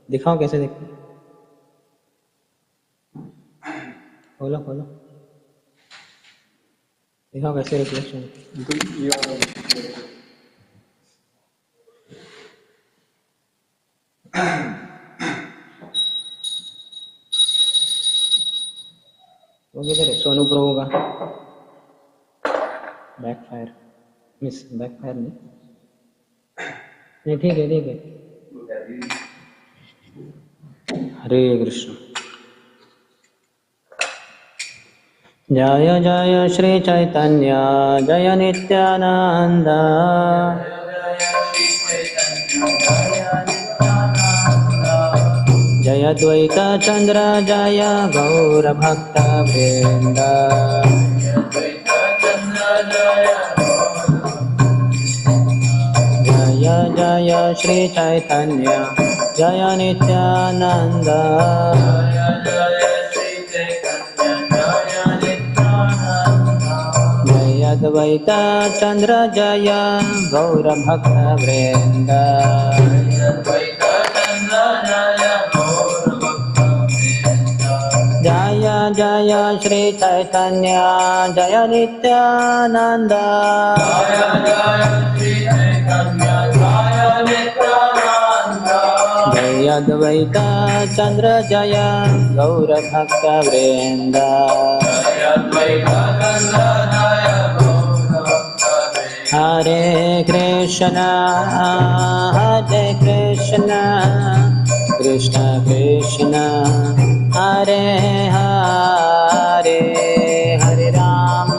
दिखाओ कैसे देखते, खोलो खोलो, दिखाओ कैसे रिफ्लेक्शन। वो किधर है? सोनू प्रो का बैकफायर, मिस बैकफायर नहीं, नहीं ठीक है ठीक है। हरे कृष्ण। जय जय श्री चैतन्य जय नित्यानंद, जय द्वैत चंद्र जय गौर भक्त वृंद। जय जय श्री चैतन्य जय नित्यानंद, जय द्वैत चंद्र जय गौर भक्त वृंद। जय जय श्री चैतन्य जय नित्यानंद, जय द्वैत चंद्र जय गौर भक्त वृंद। हरे कृष्ण कृष्ण कृष्ण हरे हरे, हरे राम राम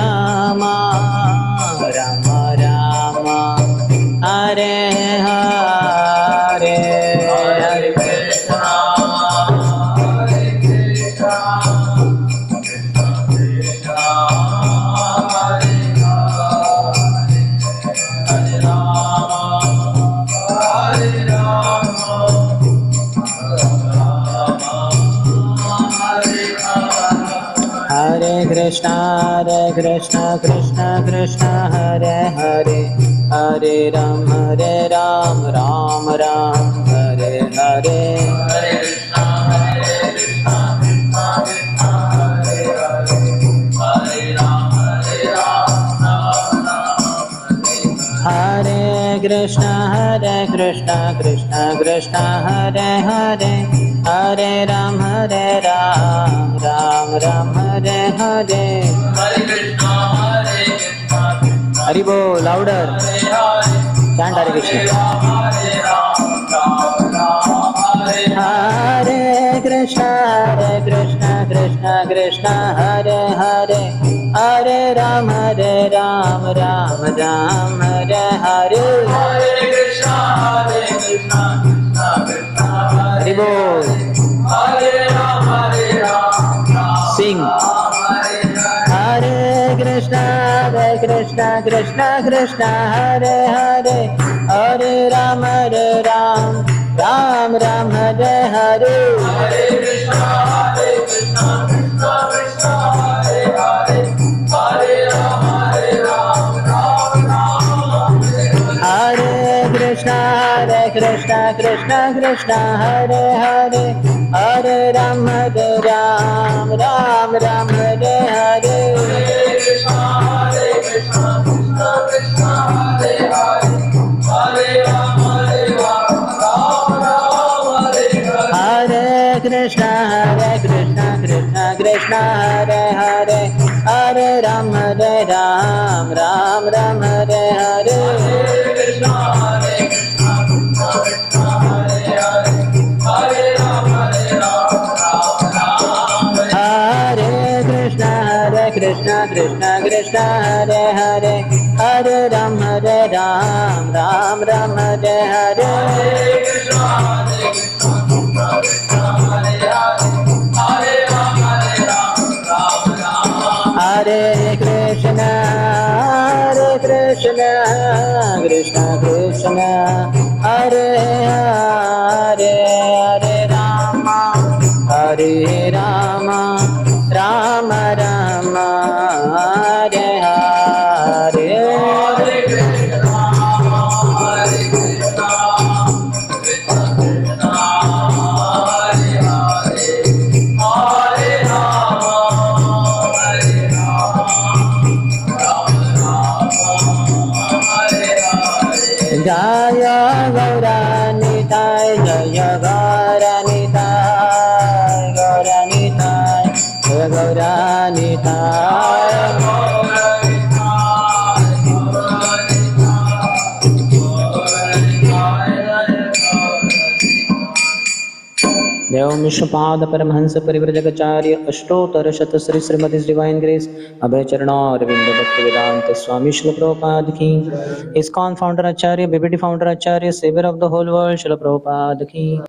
राम हरे हरे, हरे कृष्ण कृष्ण कृष्ण कृष्ण हरे हरे, हरे राम राम राम हरे हरे, हरे कृष्ण हरे राम हरे कृष्ण कृष्ण कृष्ण हरे हरे, हरे राम राम राम हरे हरे, हरे कृष्ण हरि बोल लाउडर चैंट हरे कृष्ण। हरे कृष्ण कृष्ण कृष्ण हरे हरे, हरे राम राम राम हरे हरे, हरे कृष्ण हरि बोल हरे राम सिंह। हरे कृष्ण कृष्ण कृष्ण हरे हरे, हरे राम राम हरे हरे, हरे कृष्ण कृष्ण कृष्ण हरे हरे, हरे राम हरे कृष्ण कृष्ण कृष्ण हरे हरे, हरे राम राम हरे हरे, हरे कृष्ण कृष्ण कृष्ण हरे हरे, हरे राम हरे कृष्ण कृष्ण कृष्ण हरे हरे, हरे राम राम हरे हरे, हरे कृष्ण कृष्ण हरे हरे, हरे राम हरे कृष्ण कृष्ण हरे हरे, हरे राम राम हरे हरे, हरे कृष्ण हरे कृष्ण कृष्ण कृष्ण हरे हरे, हरे राम राम राम हरे हरे, हरे Krishna Gauranitai Jaya Gauranitai Gauranitai Jaya Gauranitai Devam Vishnupada Paramahansa Parivrajagacharya Ashtottara Shatasri Srimati's Divine Grace Abhay Charana Ravinda Bhaktivedanta Swami Srila Prabhupada Ki ISKCON Founder Acharya BBT Founder Acharya Savior of the whole world Srila Prabhupada Ki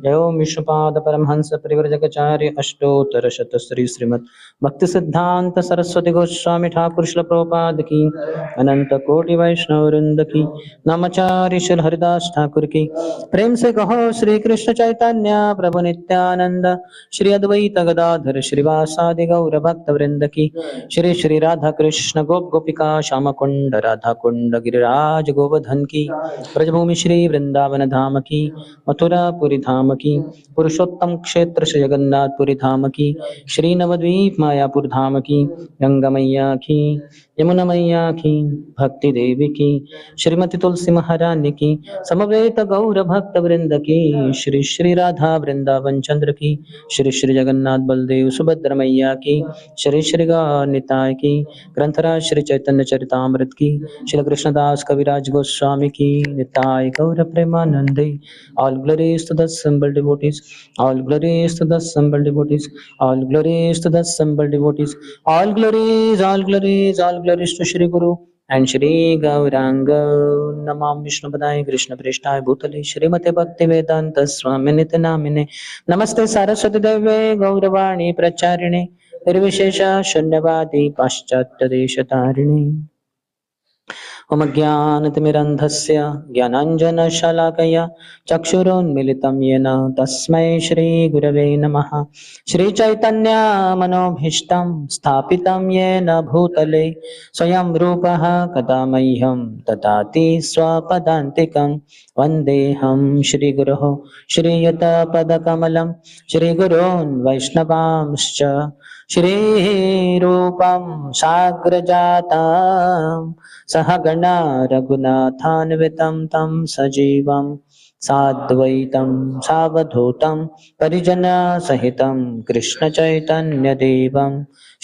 Devam Vishnupada Paramahansa Parivrajagacharya Ashtottara Shatasri Srimat Bhakti Siddhanta Saraswati Goswami Thakur Srila Prabhupada Ki Ananta Koti Vaishnava Vrinda Ki Namacharya Srila Haridas Thakur Ki प्रेम से कहो श्री कृष्ण चैतन्य प्रभु नित्यानंद श्री अद्वैत गदाधर श्रीवासादि गौर भक्त वृंद की श्री श्री राधा कृष्ण गोप गोपिका श्याम कुंड राधा कुंड गिरिराज गोवर्धन की ब्रजभूमि श्री वृंदावन धाम की मथुरापुरी धाम की पुरुषोत्तम क्षेत्र श्री जगन्नाथपुरी धाम की श्री नवद्वीप मायापुर धाम की गंगा मैया की यमुना मैया की भक्ति देवी की श्रीमती तुलसी महारानी की समवेत गौर भक्त वृंद की श्री श्री राधा वृंदावन चंद्र की श्री श्री जगन्नाथ बलदेव सुभद्र मैया की श्री श्री निताय की ग्रंथराज श्री चैतन्य चरितामृत की श्री कृष्णदास कविराज गोस्वामी की निताय गौर प्रेमानंदे all glories to the assembled devotees all glories to the assembled devotees all glories to the assembled devotees all glories to Shri Guru and Shri Gauranga Namam Vishnu Padaya Krishna Prishthaya Bhutale Shrimate Bhakti Vedanta Swami Nitanamine Namaste Saraswati Deve Gauravani Pracharine Nirvishesha Shunyavadi Paschatya Deshatarine Om Jnanatimirandhasya Jnananjanashalakaya Chakshurunmilitam Yena Tasmai Shri Gurave Namaha Shri Chaitanya Manobhishtam Sthapitam Yena Bhutale Swayam Rupaha Kadamahyam Tatati Swapadantikam Vandeham Shri Guruho Shri Yata Padakamalam Shri Gurun Vaishnavamscha Shri Rupam Sagrajatam सहगणा रघुनाथान्वितं तं सजीवं साद्वैतं सावधूतं परिजनसहितं कृष्णचैतन्यदेवं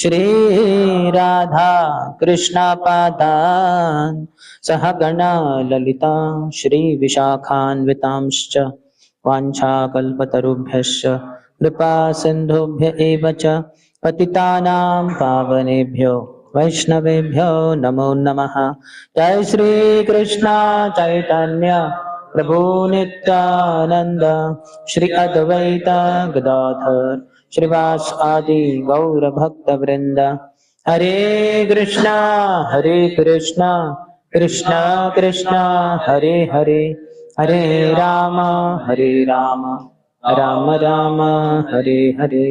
श्रीराधा कृष्णपादान् सहगणा ललिता श्रीविशाखान्वितांश्च वाञ्छाकल्पतरुभ्यश्च कृपासिन्धुभ्य एव च पतितानां पावनेभ्यो वैष्णवेभ्यो नमो नमः जय श्री कृष्ण चैतन्य प्रभु नित्यानंद श्री अद्वैत गदाधर श्रीवास आदि गौर भक्त वृंद हरे Krishna Krishna Krishna Hare Hare Hare Ram Ram Ram Hare Hare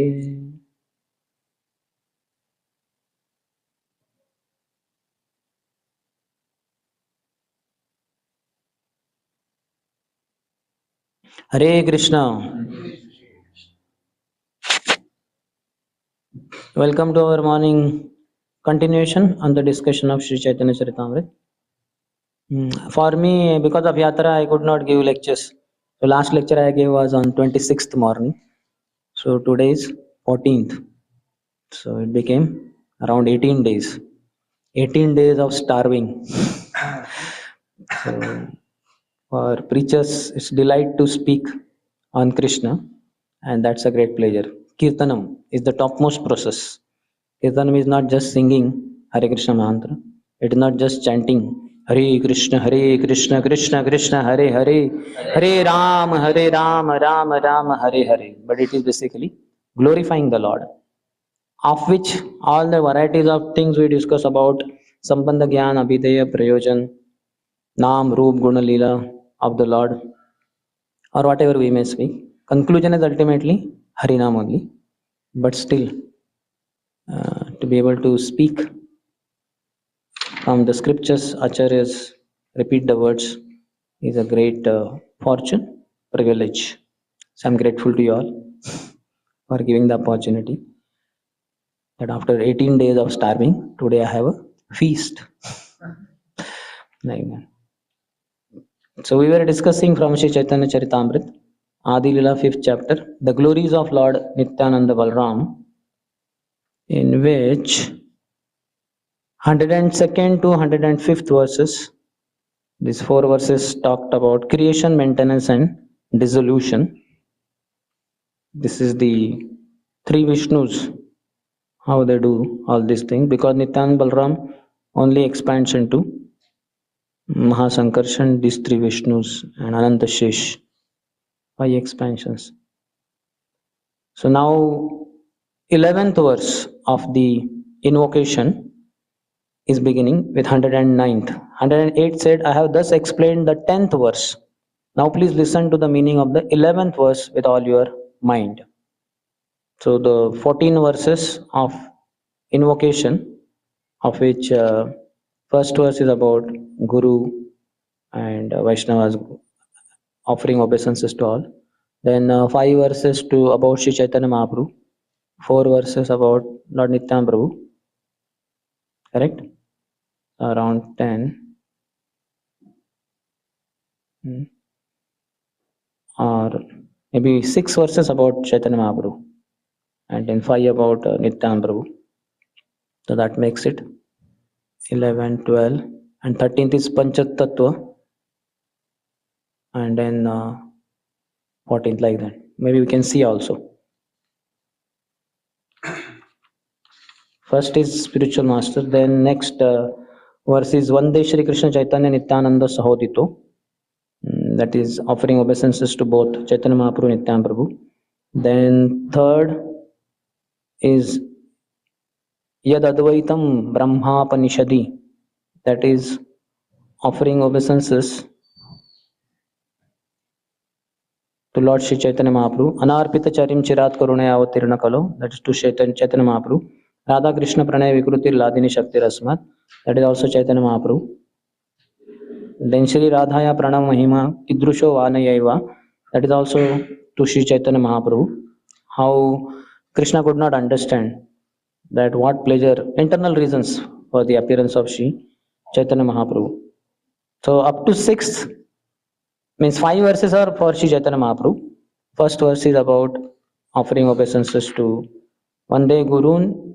Hare Krishna. Welcome to our morning continuation on the discussion of Sri Chaitanya Charitamrita. For me, because of Yatra, I could not give lectures. The last lecture I gave was on 26th morning. So today is 14th. So it became around 18 days. 18 days of starving. So for preachers, it's delight to speak on Krishna, and that's a great pleasure. Kirtanam is the topmost process. Kirtanam is not just singing Hare Krishna mantra. It is not just chanting Hare Krishna, Krishna Krishna, Hare Hare, Hare Ram, Ram Ram, Hare Hare. But it is basically glorifying the Lord, of which all the varieties of things we discuss about Sambandha Gyan, Abhideya, Prayojan, Naam, Roop, Guna, Lila of the Lord, or whatever we may speak. Conclusion is ultimately Harinam only. But still, to be able to speak from the scriptures, acharyas, repeat the words is a great fortune, privilege. So I'm grateful to you all for giving the opportunity that after 18 days of starving, today I have a feast. Like that. So we were discussing from Sri Chaitanya Charitamrita, Adi-lila 5th chapter, the glories of Lord Nityananda Balram, in which 102nd to 105th verses, these 4 verses talked about creation, maintenance and dissolution. This is the 3 Vishnus, how they do all these things, because Nityananda Balram only expands into Mahasankarshan, these 3 Vishnus and Ananta Shesh, 5 expansions. So now 11th verse of the invocation is beginning with 109th. 108 said, I have thus explained the 10th verse. Now please listen to the meaning of the 11th verse with all your mind. So the 14 verses of invocation, of which first verse is about Guru and Vaishnavas offering obeisances to all. Then 5 verses to about Sri Chaitanya Mahaprabhu. 4 verses about Lord Nityananda Prabhu. Correct? Around 10. Or maybe 6 verses about Chaitanya Mahaprabhu. And then 5 about Nityananda Prabhu. So that makes it 11, 12. And 13th is Panchat Tattva. And then 14th like that. Maybe we can see also. First is spiritual master. Then next verse is Vande Shri Krishna Chaitanya Nityananda Sahodito. That is offering obeisances to both Chaitanya Mahaprabhu and Nityananda Prabhu. Then third is Yad Advaitam Brahmapanishadi. That is offering obeisances to Lord Shri Chaitanya Mahaprabhu. Anarpita Charim Chirat Karunaya Avatirna Kalo. That is to Chaitanya Mahaprabhu. Radha Krishna Pranay Vikruti Ladini Shakti Rasmat. That is also Chaitanya Mahaprabhu. Then Shri Radhaya Pranam Mahima Idrusho Vanayaiva. That is also to Shri Chaitanya Mahaprabhu. How Krishna could not understand that what pleasure, internal reasons for the appearance of Shri Chaitanya Mahaprabhu. So up to 6 means 5 verses are for Shri Chaitanya Mahaprabhu. First verse is about offering obeisances to Vande Gurun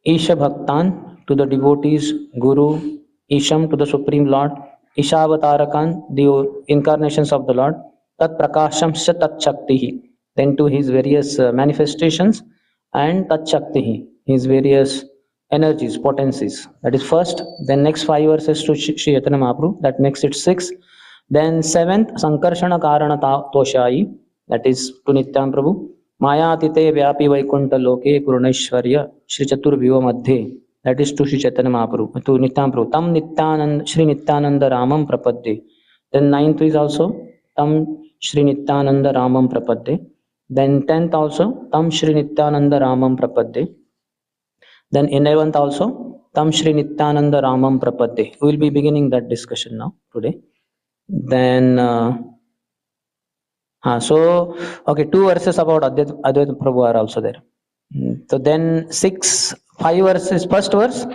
Isha Bhaktan, to the devotees, Guru, Isham, to the Supreme Lord, Ishavatarakan, the incarnations of the Lord, Tat Prakasham Tat Shaktihi, then to his various manifestations, and Tat Shaktihi, his various energies, potencies. That is first. Then next 5 verses to Shri Chaitanya Mahaprabhu, that makes it 6. Then 7th, Sankarshana Karana Toshai, that is to Nityananda Prabhu. Mayatite Vyapi Vaikuntha Loke Purneshwarya Shri Chaturvyuha Madhye, that is to Shri Chaitanya Mahaprabhu, to Nityananda Prabhu. Tam Nityananda Shri Nityananda Ramam Prapadde. Then 9th is also Tam Shri Nityananda Ramam Prapadde. Then 10th also Tam Shri Nityananda Ramam Prapadde. Then 11th also Tam Shri Nityananda Ramam Prapadde. We will be beginning that discussion now today. Then so okay, 2 verses about Advaita Prabhu are also there. So then 5 verses. First verse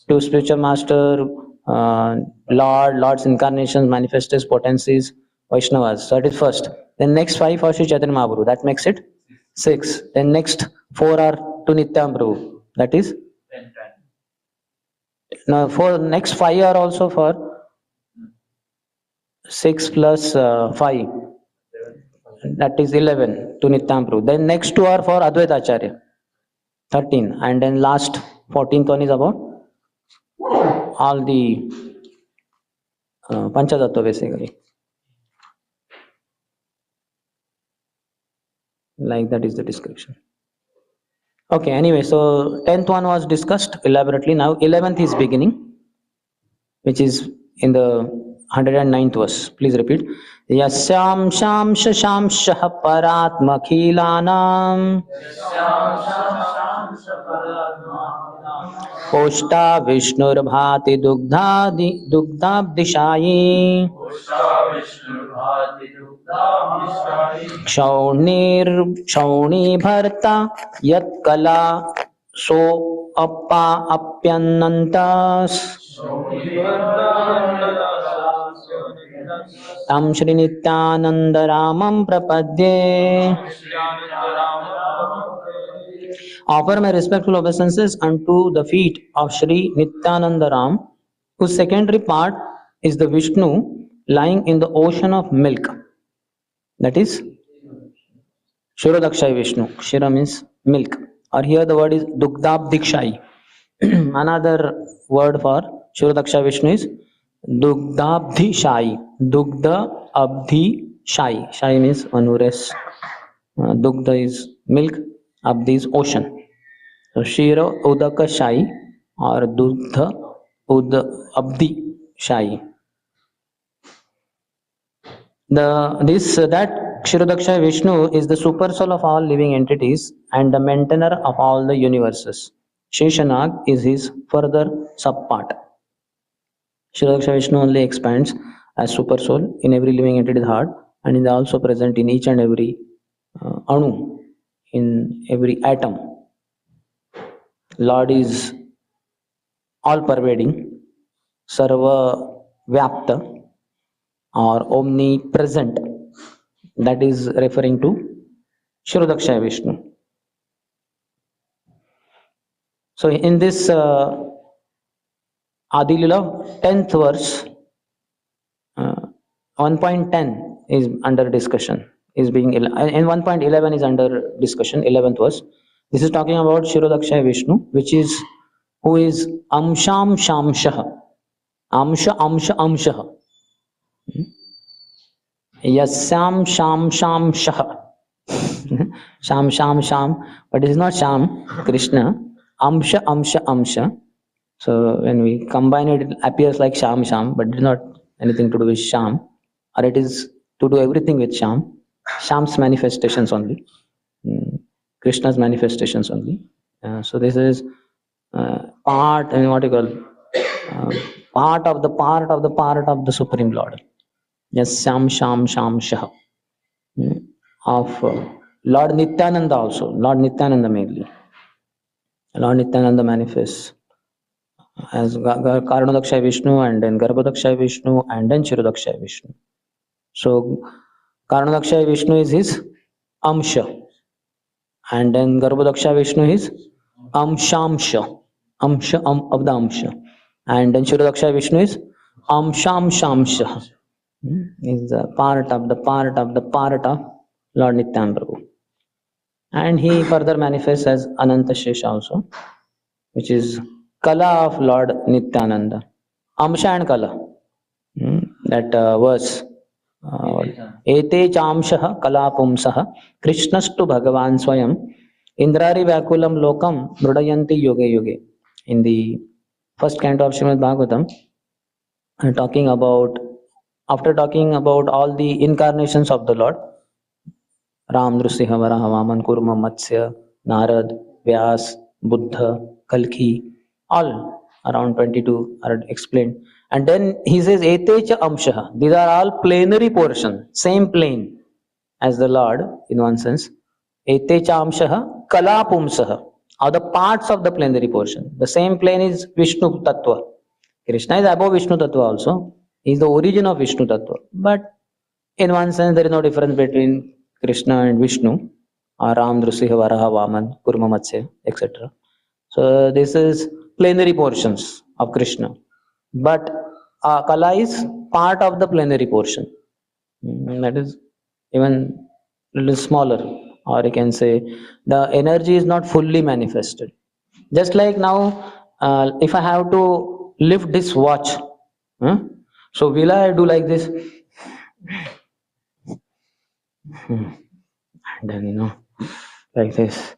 to spiritual master, Lord's incarnations, manifested potencies, Vaishnavas. So that is first. Then next 5 for Sri Chaitanya Mahaprabhu. That makes it 6. Then next 4 are to Nityananda Prabhu. That is now next 5 are also for 6 plus 5. That is 11 to Nityananda Prabhu. Then next 2 are for Advaita Acharya. 13. And then last 14th one is about all the Panchatattva basically. Like that is the description. Okay, anyway, so 10th one was discussed elaborately. Now 11th is beginning, which is in the 109th verse. Please repeat. Yasyam sham sham shah paratmakhilanam Poshta Vishnur Bhati Dugdabdishayi Kshauni Bharta Yat Kala So Appa Apyanantas Tam Shri Nityananda Ramam Prapadye. Offer my respectful obeisances unto the feet of Shri Nityananda Ram, whose secondary part is the Vishnu lying in the ocean of milk. That is Shirodakshay Vishnu. Shira means milk. Or here the word is Dugdabdikshai. Another word for Shirodakshay Vishnu is Dugdabdhishai. Dugda Abdhi Shai. Shai means one who rests. Dugdha is milk. Abdi is ocean. So Shira Udaka Shai or Dugdha Ud Abdi Shai. That Kshirodaksha Vishnu is the super soul of all living entities and the maintainer of all the universes. Sheshanag is his further subpart. Kshirodaksha Vishnu only expands as super soul in every living entity's heart and is also present in each and every anu, in every atom. Lord is all pervading, sarva vyapta or omnipresent. That is referring to Shirodaksha Vishnu. So in this Adi-lila 10th verse, 1.10 is under discussion. Is being and 1.11 is under discussion. 11th verse. This is talking about Shirodaksha Vishnu, which is who is Amsham Shamshah. Amsha Amsha Amshah. Yasyam Sham Sham Shah. Sham Sham Sham, but it is not Sham, Krishna. Amsha Amsha Amsha. So when we combine it, it appears like Sham Sham, but it is not anything to do with Sham, or it is to do everything with Sham. Sham's manifestations only, Krishna's manifestations only. So this is part, and what you call part of the Supreme Lord. Yes, Sham Sham Sham Shah. Of Lord Nityananda also. Lord Nityananda mainly. Lord Nityananda manifests as Karanadakshay Vishnu and then Garbhodakshay Vishnu and then Chirodakshay Vishnu. So Karanadakshay Vishnu is his Amsha and then Garbhodakshay Vishnu is Amshamsha. Amsha of the Amsha. And then Chirodakshay Vishnu is Amshamshamsha. Is the part of Lord Nityananda Prabhu. And he further manifests as Ananta Shesha also, which is Kala of Lord Nityananda. Amsha and Kala. That verse. Ete chamshaha kala pumsaha Krishnastu Bhagavan Swayam Indrari Vakulam Lokam Mrudayanti Yoge Yoge. In the first canto of Srimad Bhagavatam, after talking about all the incarnations of the Lord, Ram, Nrsimha, Varaha, Vaman, Kurma, Matsya, Narad, Vyas, Buddha, Kalki, all around 22 are explained. And then he says, Etecha Amshaha. These are all plenary portion, same plane as the Lord in one sense. Etecha Amshaha, Kala Pumsaha, are the parts of the plenary portion. The same plane is Vishnu Tattva. Krishna is above Vishnu Tattva also. He is the origin of Vishnu Tattva. But in one sense, there is no difference between Krishna and Vishnu, or Ram, Nrsimha, Varaha, Vaman, Kurma, Matsya, etc. So this is plenary portions of Krishna. But Kala is part of the plenary portion. That is even a little smaller, or you can say the energy is not fully manifested. Just like now, if I have to lift this watch, so will I do like this? And then, like this.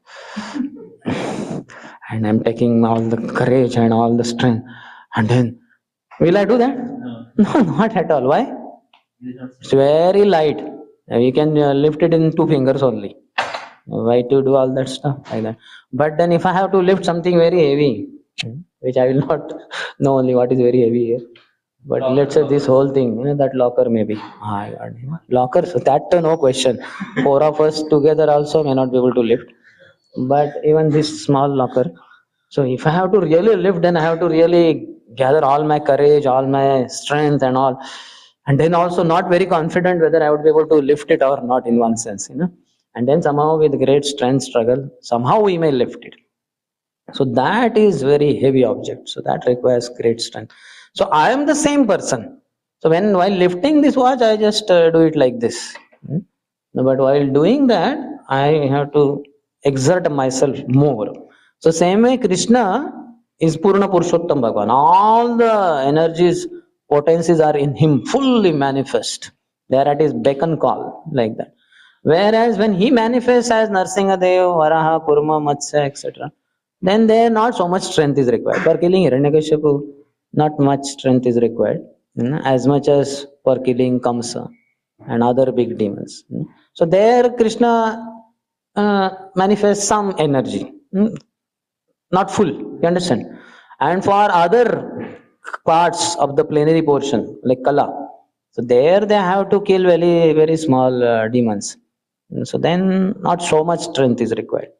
And I'm taking all the courage and all the strength. And then, will I do that? No, not at all. Why? It's very light. You can lift it in 2 fingers only. Why to do all that stuff like that? But then if I have to lift something very heavy, which I will not know only what is very heavy here. But let's say this whole thing, that locker maybe. Locker, so that no question. 4 of us together also may not be able to lift. But even this small locker. So if I have to really lift, then I have to really gather all my courage, all my strength and all. And then also not very confident whether I would be able to lift it or not in one sense, and then somehow with great strength struggle, somehow we may lift it. So that is very heavy object. So that requires great strength. So I am the same person. So while lifting this watch, I just do it like this. But while doing that, I have to exert myself more. So same way Krishna is Purna Purushottam Bhagavan. All the energies, potencies are in him, fully manifest. They are at his beck and call, like that. Whereas when he manifests as Narsingadev, Varaha, Kurma, Matsya, etc., then there not so much strength is required. For killing Hiranyakashipu, not much strength is required, as much as for killing Kamsa and other big demons. So there Krishna manifests some energy, not full, you understand? And for other parts of the plenary portion, like Kala, so there they have to kill very, very small demons. So then not so much strength is required.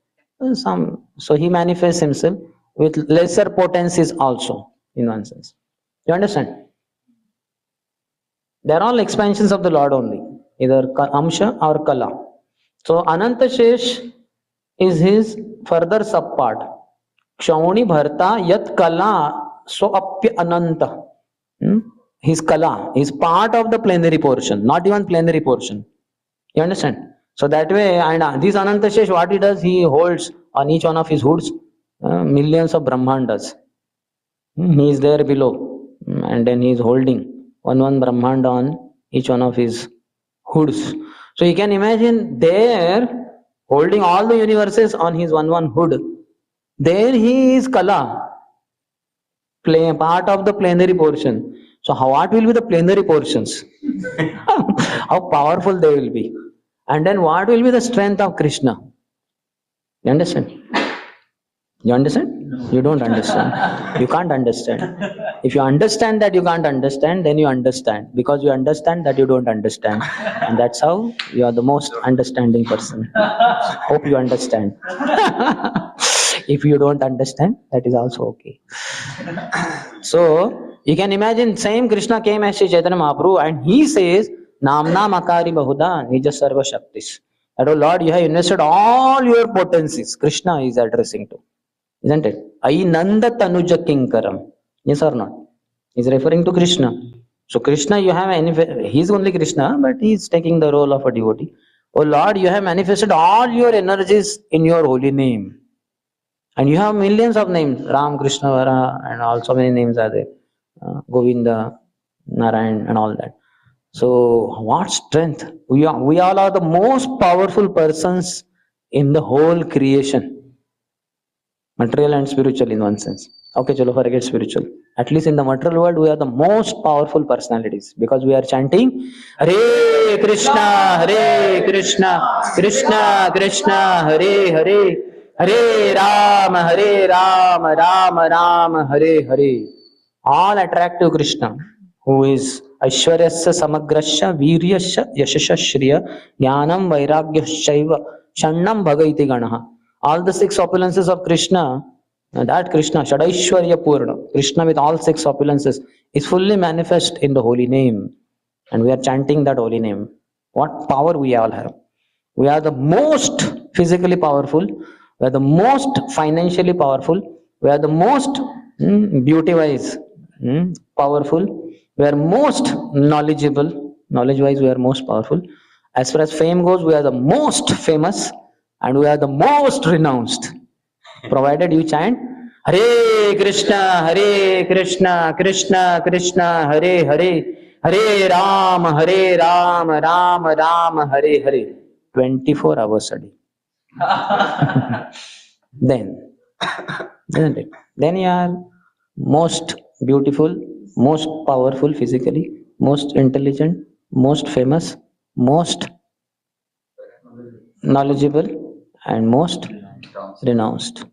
So he manifests himself with lesser potencies also, in one sense. You understand? They are all expansions of the Lord only, either Amsha or Kala. So Ananta Shesh is his further subpart. Kshauni Bharta Yat Kala So Apya Ananta. His Kala is part of the plenary portion, not even plenary portion. You understand? So that way, and this Ananta Shesh, what he does, he holds on each one of his hoods millions of Brahmandas. He is there below, and then he is holding one Brahmanda on each one of his hoods. So you can imagine there, holding all the universes on his one hood. There he is Kala, part of the plenary portion. So what will be the plenary portions? How powerful they will be. And then what will be the strength of Krishna? You understand? You understand? You don't understand. You can't understand. If you understand that you can't understand, then you understand. Because you understand that you don't understand. And that's how you are the most understanding person. Hope you understand. If you don't understand, that is also okay. So, you can imagine same Krishna came as Sri Chaitanya Mahaprabhu and he says, Namna Makari Bahuda Nija Sarva Shaktis. That, oh Lord, you have invested all your potencies. Krishna is addressing to. Isn't it? Ai Nanda Tanuja Kinkaram. Yes or not? He's referring to Krishna. So Krishna, you have, he's only Krishna, but he's taking the role of a devotee. Oh Lord, you have manifested all your energies in your holy name. And you have millions of names, Ram, Krishna, Vara, and also many names are there. Govinda, Narayan, and all that. So what strength? We all are the most powerful persons in the whole creation. Material and spiritual in one sense. Okay, chalo, forget spiritual. At least in the material world, we are the most powerful personalities because we are chanting Hare Krishna, Hare Krishna, Krishna Krishna, Hare Hare, Hare Ram, Ram Ram, Hare Hare. All attract to Krishna, who is Aishwaryasya Samagrasya Viryasya Yashasya Shriya Jnanam Vairagyashaiva Shannam Bhagaiti Ganaha. All the six opulences of Krishna, that Krishna, Shadaishwarya Purna, Krishna with all six opulences, is fully manifest in the holy name. And we are chanting that holy name. What power we all have. We are the most physically powerful, we are the most financially powerful, we are the most beauty-wise powerful, we are most knowledgeable, knowledge-wise we are most powerful. As far as fame goes, we are the most famous, and we are the most renounced, provided you chant Hare Krishna, Krishna Krishna, Hare Hare, Hare Ram, Ram Ram, Hare Hare, 24 hours a day. Then, isn't it? Then you are most beautiful, most powerful physically, most intelligent, most famous, most knowledgeable, and most renounced.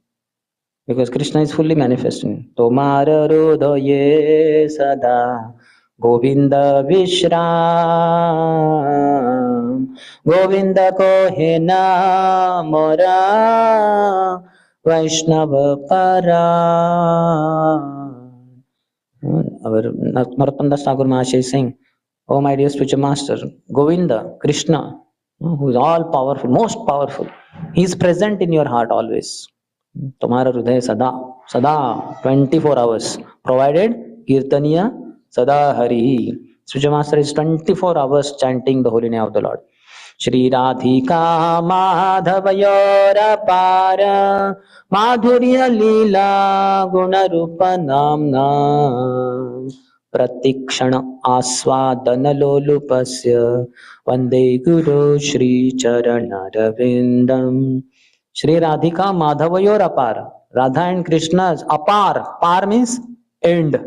Because Krishna is fully manifesting. Tomara Rodoye Sada Govinda Vishram Govinda Kohena Mora Vaishnava Para. Our Narottam Das Thakur Maharaj is saying, Oh my dear spiritual master, Govinda, Krishna, who is all powerful, most powerful, he is present in your heart always. तुम्हारा हृदय सदा सदा 24 hours provided kirtaniya sada hari. Spiritual master is 24 hours chanting the holy name of the Lord. Shri Radhika Madhavayora Para Madhurya Lila Gunarupa Namna Pratikshana Aswadana Lolupasya Vande Guru Shri Charanarvindam. Shri Radhika Madhavayor Apar. Radha and Krishna's apar. Par means end.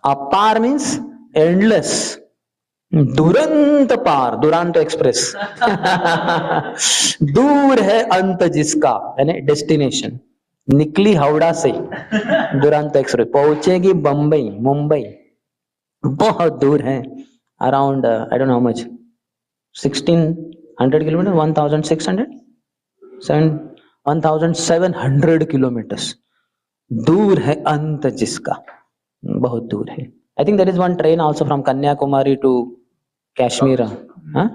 Apar means endless. दुरंत par, दुरांत express. दूर है अंत जिसका, यानी destination. निकली हावड़ा से दुरांत express, पहुंचेगी बंबई मुंबई, बहुत दूर है. Around I don't know how much, 1600 kilometre, 1600, 1700 kilometres. दूर है अंत जिसका, बहुत दूर है. I think there is one train also from Kanyakumari to Kashmir, huh?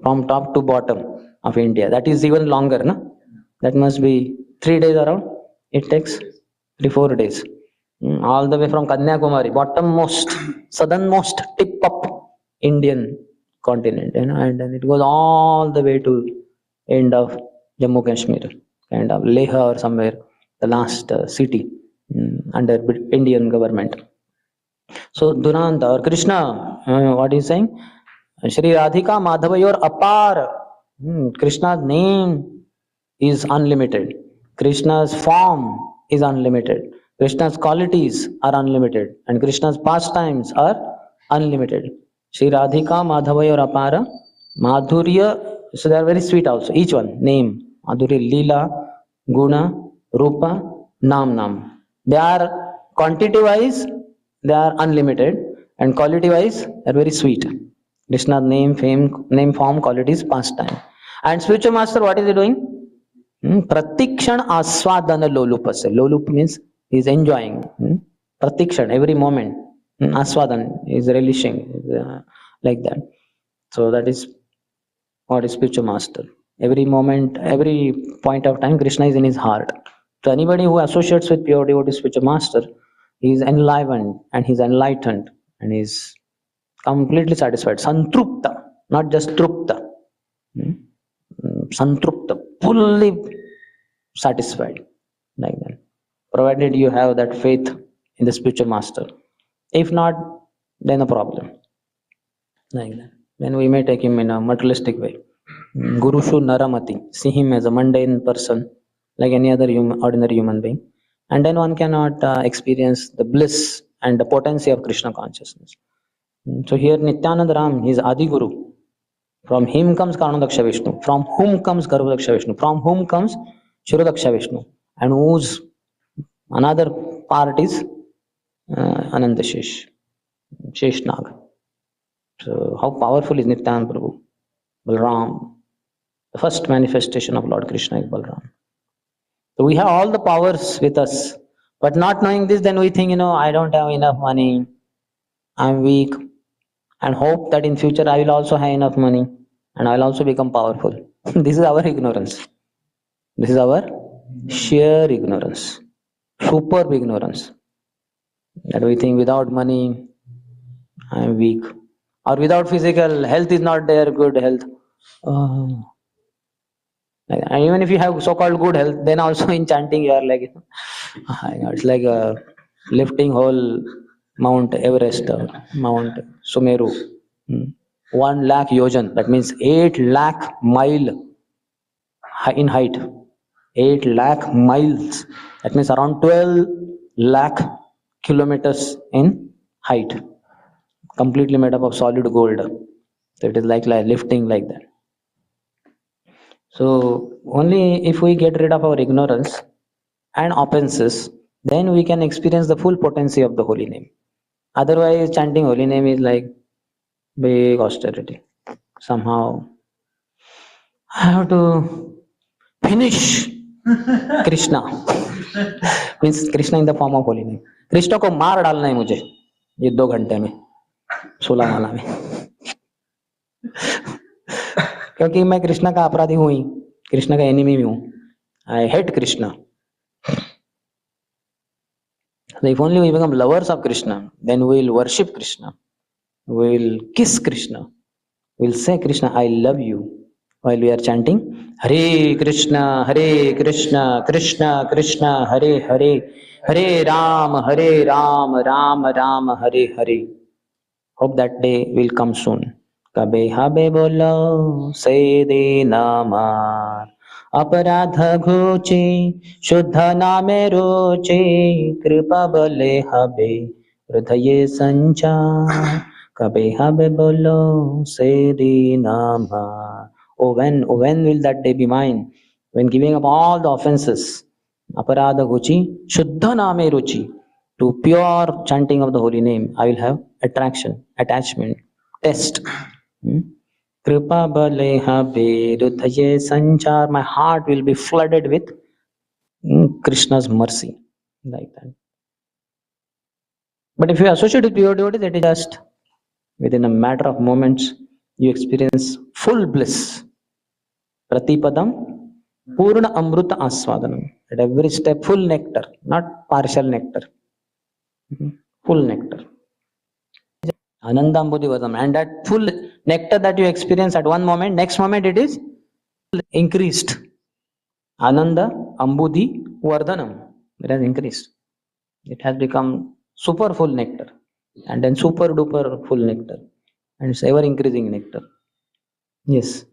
From top to bottom of India. That is even longer, no? That must be 3 days around. It takes 3-4 days. All the way from Kanyakumari, bottommost, southernmost tip of Indian continent, and then it goes all the way to end of Jammu Kashmir, kind of Leh or somewhere, the last city under Indian government. So Duranta or Krishna, what is saying? Shri Radhika Madhavayor Apar. Krishna's name is unlimited. Krishna's form is unlimited. Krishna's qualities are unlimited. And Krishna's pastimes are unlimited. Shri Radhika Madhavayor Apara. Madhurya, so they are very sweet also. Each one, name. Madhurya, Lila, Guna, Rupa, Nam. They are quantity wise, they are unlimited, and quality wise they are very sweet. Krishna's name, fame, name, form, qualities, pastime. And spiritual master, what is he doing? Pratikshan aswadana lolupasya. Lolup means he is enjoying. Pratikshan, every moment. Aswadan is relishing, like that. So that is what is spiritual master. Every moment, every point of time, Krishna is in his heart. So anybody who associates with pure devotee spiritual master, he is enlivened and he is enlightened and he is completely satisfied. Santrupta, not just trupta. Santrupta, fully satisfied, like that. Provided you have that faith in the spiritual master. If not, then a problem. Like that. Then we may take him in a materialistic way. Gurushu Naramati, see him as a mundane person, like any other ordinary human being. And then one cannot experience the bliss and the potency of Krishna consciousness. So here Nityananda Ram, he is Adi Guru. From him comes Karnadaksha Vishnu. From whom comes Garbhadaksha Vishnu. From whom comes Shirodaksha Vishnu. And whose another part is Ananda Shesh, Sheshnag. So how powerful is Nityananda Prabhu? Balram. The first manifestation of Lord Krishna is Balram. So we have all the powers with us, but not knowing this, then we think, I don't have enough money, I'm weak, and hope that in future I will also have enough money and I will also become powerful. This is our ignorance. This is our sheer ignorance, superb ignorance. That we think without money, I'm weak, or without physical health is not there, good health. And even if you have so-called good health, then also in chanting you are like, it's like lifting whole Mount Everest, Mount Sumeru, 1 lakh yojan, that means 8 lakh mile in height, 8 lakh miles, that means around 12 lakh kilometers in height, completely made up of solid gold. So it is like lifting like that. So only if we get rid of our ignorance and offenses, then we can experience the full potency of the holy name. Otherwise, chanting holy name is like big austerity. Somehow, I have to finish Krishna. Means Krishna in the form of holy name. Krishna को मार डालना है मुझे ये 2 घंटे में. 16 माला में। क्योंकि मैं कृष्ण का अपराधी हूं ही, कृष्ण का एनिमी भी हूं। I hate Krishna. So if only we become lovers of Krishna, then we will worship Krishna. We will kiss Krishna. We will say, Krishna, I love you. While we are chanting, Hare Krishna, Hare Krishna, Krishna Krishna, Hare Hare, Hare Ram, Ram Ram, Hare Hare. Hope that day will come soon. Kabe habe bolo se de namar. अपराध घोचे शुद्ध नामे रोचे कृपा बले हबे हृदय संचार कबे हबे बोलो से नामा. Oh when will that day be mine, when giving up all the offenses, aparadha ghochi shuddha name ruchi, to pure chanting of the holy name, I will have attraction, attachment, test. Kripa bale habe hridaye sanchar, my heart will be flooded with Krishna's mercy, like that. But if you associate with pure devotee, that is just within a matter of moments, you experience full bliss. Pratipadam Purna Amruta Aswadanam. At every step, full nectar, not partial nectar. Full nectar. Anandambudhivadam. And that full nectar that you experience at one moment, next moment it is increased. Ananda Ambudhi Vardhanam. It has increased. It has become super full nectar. And then super duper full nectar. And it's ever increasing nectar. Yes.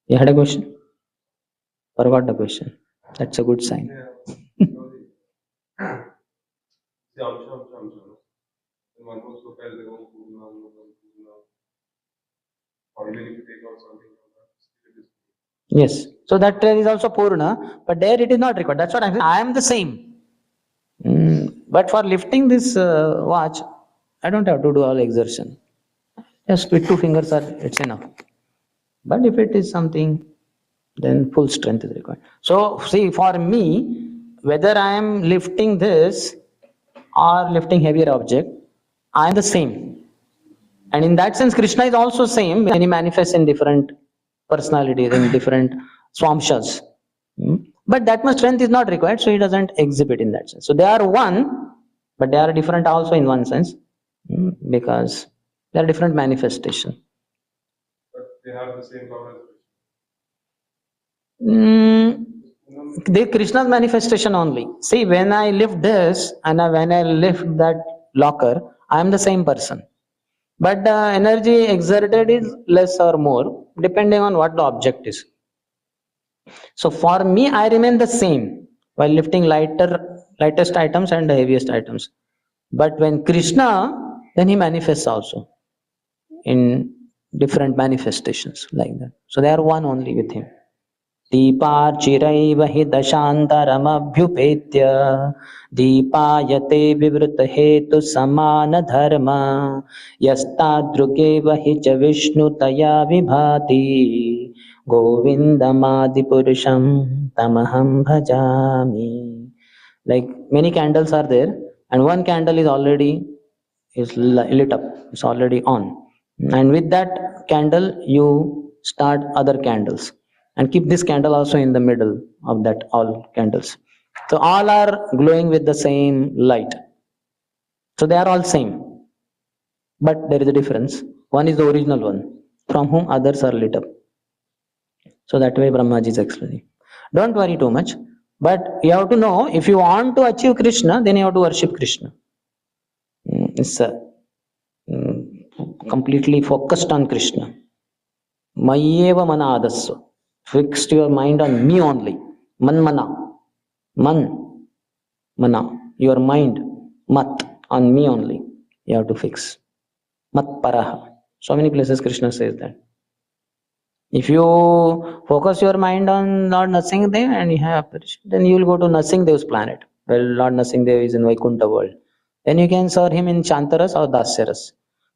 You had a question? Forgot the question. That's a good sign. Yes. So that is also Purna, but there it is not required. That's what I'm saying. I am the same. But for lifting this watch, I don't have to do all exertion. Just with 2 fingers it's enough. But if it is something, then full strength is required. So see, for me, whether I am lifting this or lifting heavier object, I am the same. And in that sense, Krishna is also same when he manifests in different personalities, in different swamshas. But that much strength is not required, so he doesn't exhibit in that sense. So they are one, but they are different also in one sense, because they are different manifestation. But they have the same power as They Krishna's manifestation only. See, when I lift this and when I lift that locker, I am the same person. But the energy exerted is less or more, depending on what the object is. So for me, I remain the same while lifting lightest items and the heaviest items. But when Krishna, then he manifests also in different manifestations like that. So they are one only with him. दीपार्चिरैव हि दशान्तरमभ्युपेत्य दीपायते विवृतहेतुसमानधर्म यस्तादृगेव हि च विष्णुतया विभाति गोविन्दमादिपुरुषं तमहं भजामि. Like many candles are there, and one candle is already lit up, it's already on, and with that candle you start other candles and keep this candle also in the middle of that all candles, so all are glowing with the same light, so they are all same, but there is a difference. One is the original one from whom others are lit up. So that way Brahmaji is explaining. Don't worry too much, but you have to know, if you want to achieve Krishna, then you have to worship Krishna. It's completely focused on Krishna. Mayeva mana adasva. Fixed your mind on me only. Mana. Your mind, mat, on me only. You have to fix. Mat paraha. So many places Krishna says that. If you focus your mind on Lord Nrsimhadev and you have apparition, then you will go to Nrsimhadev's planet. Well, Lord Nrsimhadev is in Vaikuntha world. Then you can serve him in Shantaras or Dasyaras.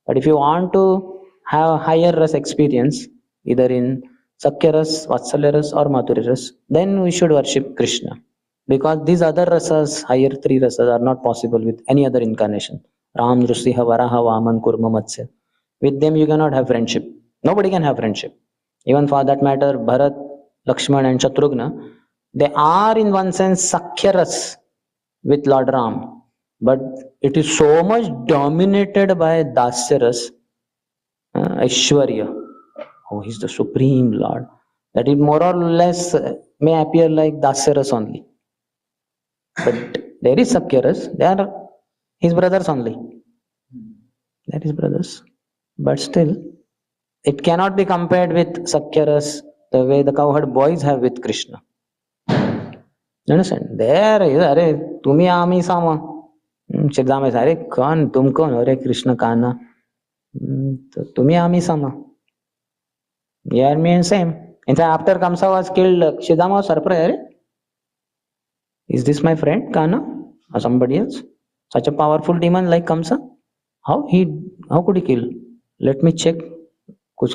But if you want to have higher ras experience, either in Sakyaras, Vatsalyaras or Madhuryaras, then we should worship Krishna. Because these other rasas, higher 3 rasas, are not possible with any other incarnation Ram, Nrsimha, Varaha, Vaman, Kurma, Matsya. With them you cannot have friendship. Nobody can have friendship. Even for that matter, Bharat, Lakshman and Shatrughna, they are in one sense Sakhyaras with Lord Ram. But it is so much dominated by Dasyaras, Aishwarya. Oh, he's the supreme Lord. That it more or less may appear like Dasyaras only. But there is Sakhyaras, they are his brothers only. That is brothers. But still, it cannot be compared with Sakhyaras the way the cowherd boys have with Krishna. You understand? There is, Are, Tumi Ami Sama. Siddhama is, Are, Khan, Tum Kon, Hare Krishna Kana. Tumi Ami Sama. Yeah, me and same. In fact, after Kamsa was killed, Siddhama was surprised. Are, is this my friend Kana or somebody else? Such a powerful demon like Kamsa? How could he kill? Let me check. Kuch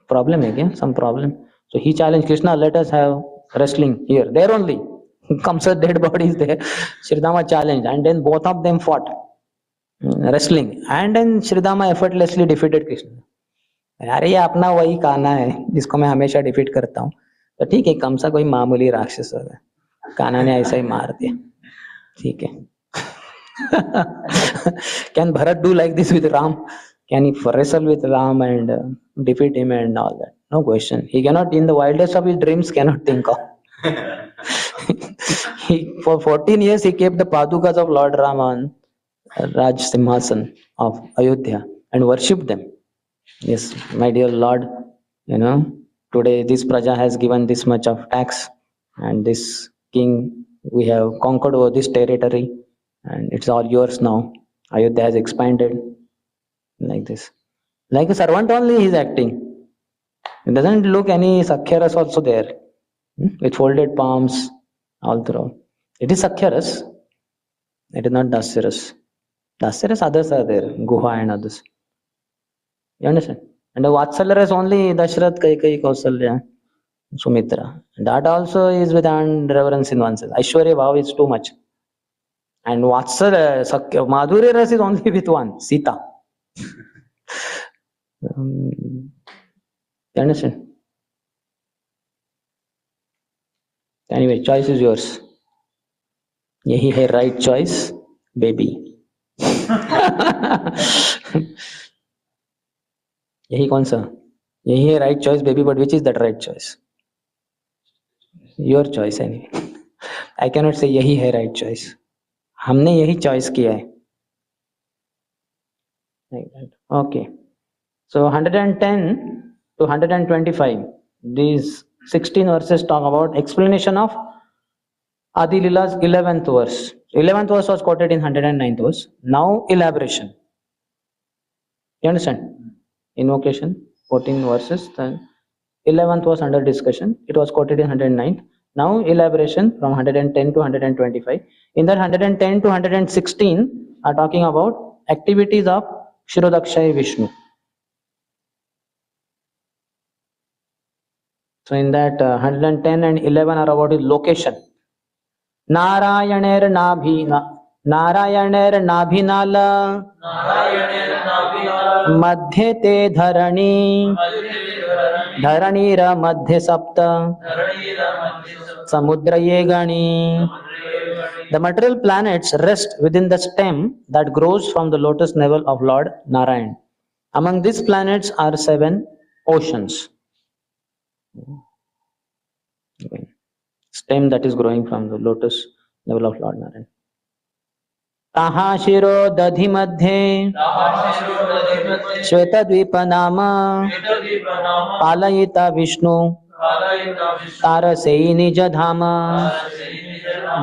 problem hai kya? Some problem. So he challenged Krishna, let us have wrestling here. There only. Kamsa dead body is there. Shridama challenged and then both of them fought. Wrestling. And then Shridama effortlessly defeated Krishna. अरे ये अपना वही कान्हा है जिसको मैं हमेशा defeat करता हूँ. तो ठीक है, कंसा कोई मामूली राक्षस है, कान्हा ने ऐसा ही मार दिया. ठीक है. Can Bharat do like this with Ram? Can he wrestle with Ram and defeat him and all that? No question. He cannot, in the wildest of his dreams, cannot think of. For 14 years, he kept the padukas of Lord Ram on Raj Simhasan of Ayodhya and worshipped them. Yes, my dear Lord, today this Praja has given this much of tax, and this king, we have conquered over this territory, and it's all yours now. Ayodhya has expanded like this. Like a servant only he is acting. It doesn't look any Sakhyaras also there, with folded palms all through. It is Sakhyaras. It is not Dasyaras. Dasyaras, others are there, Guha and others. You understand? And the Vatsalya is only Dashrath, Kaikai, Kausalya, Sumitra. That also is without reverence in oneself. Aishwarya Bhav is too much. And Vatsalya, Madhurya Ras is only with one, Sita. You understand? Anyway, choice is yours. Yahi hai right choice, baby. यही कौन सा? यही है right choice, baby, but which is that right choice? Your choice anyway. I cannot say यही है right choice. हमने यही choice किया है. Like that. Okay. So 110 to 125, these 16 verses talk about explanation of Adi-lila's 11th verse. 11th verse was quoted in 109th verse. Now elaboration. You understand? Invocation, 14 verses. Then 11th was under discussion. It was quoted in 109th. Now elaboration from 110 to 125. In that 110 to 116 are talking about activities of Shirodakshay Vishnu. So in that 110 and 11 are about his location. Narayaner Nabhinala Madhye te dharani Dharanira Madhye Sapta Samudraye Gani. The material planets rest within the stem that grows from the lotus navel of Lord Narayan. Among these planets are 7 oceans. Stem that is growing from the lotus navel of Lord Narayan. Taha Shiro Dadhi Madhye Shvetadvipa Nama Palayita Vishnu Tarasei Nija Dhama.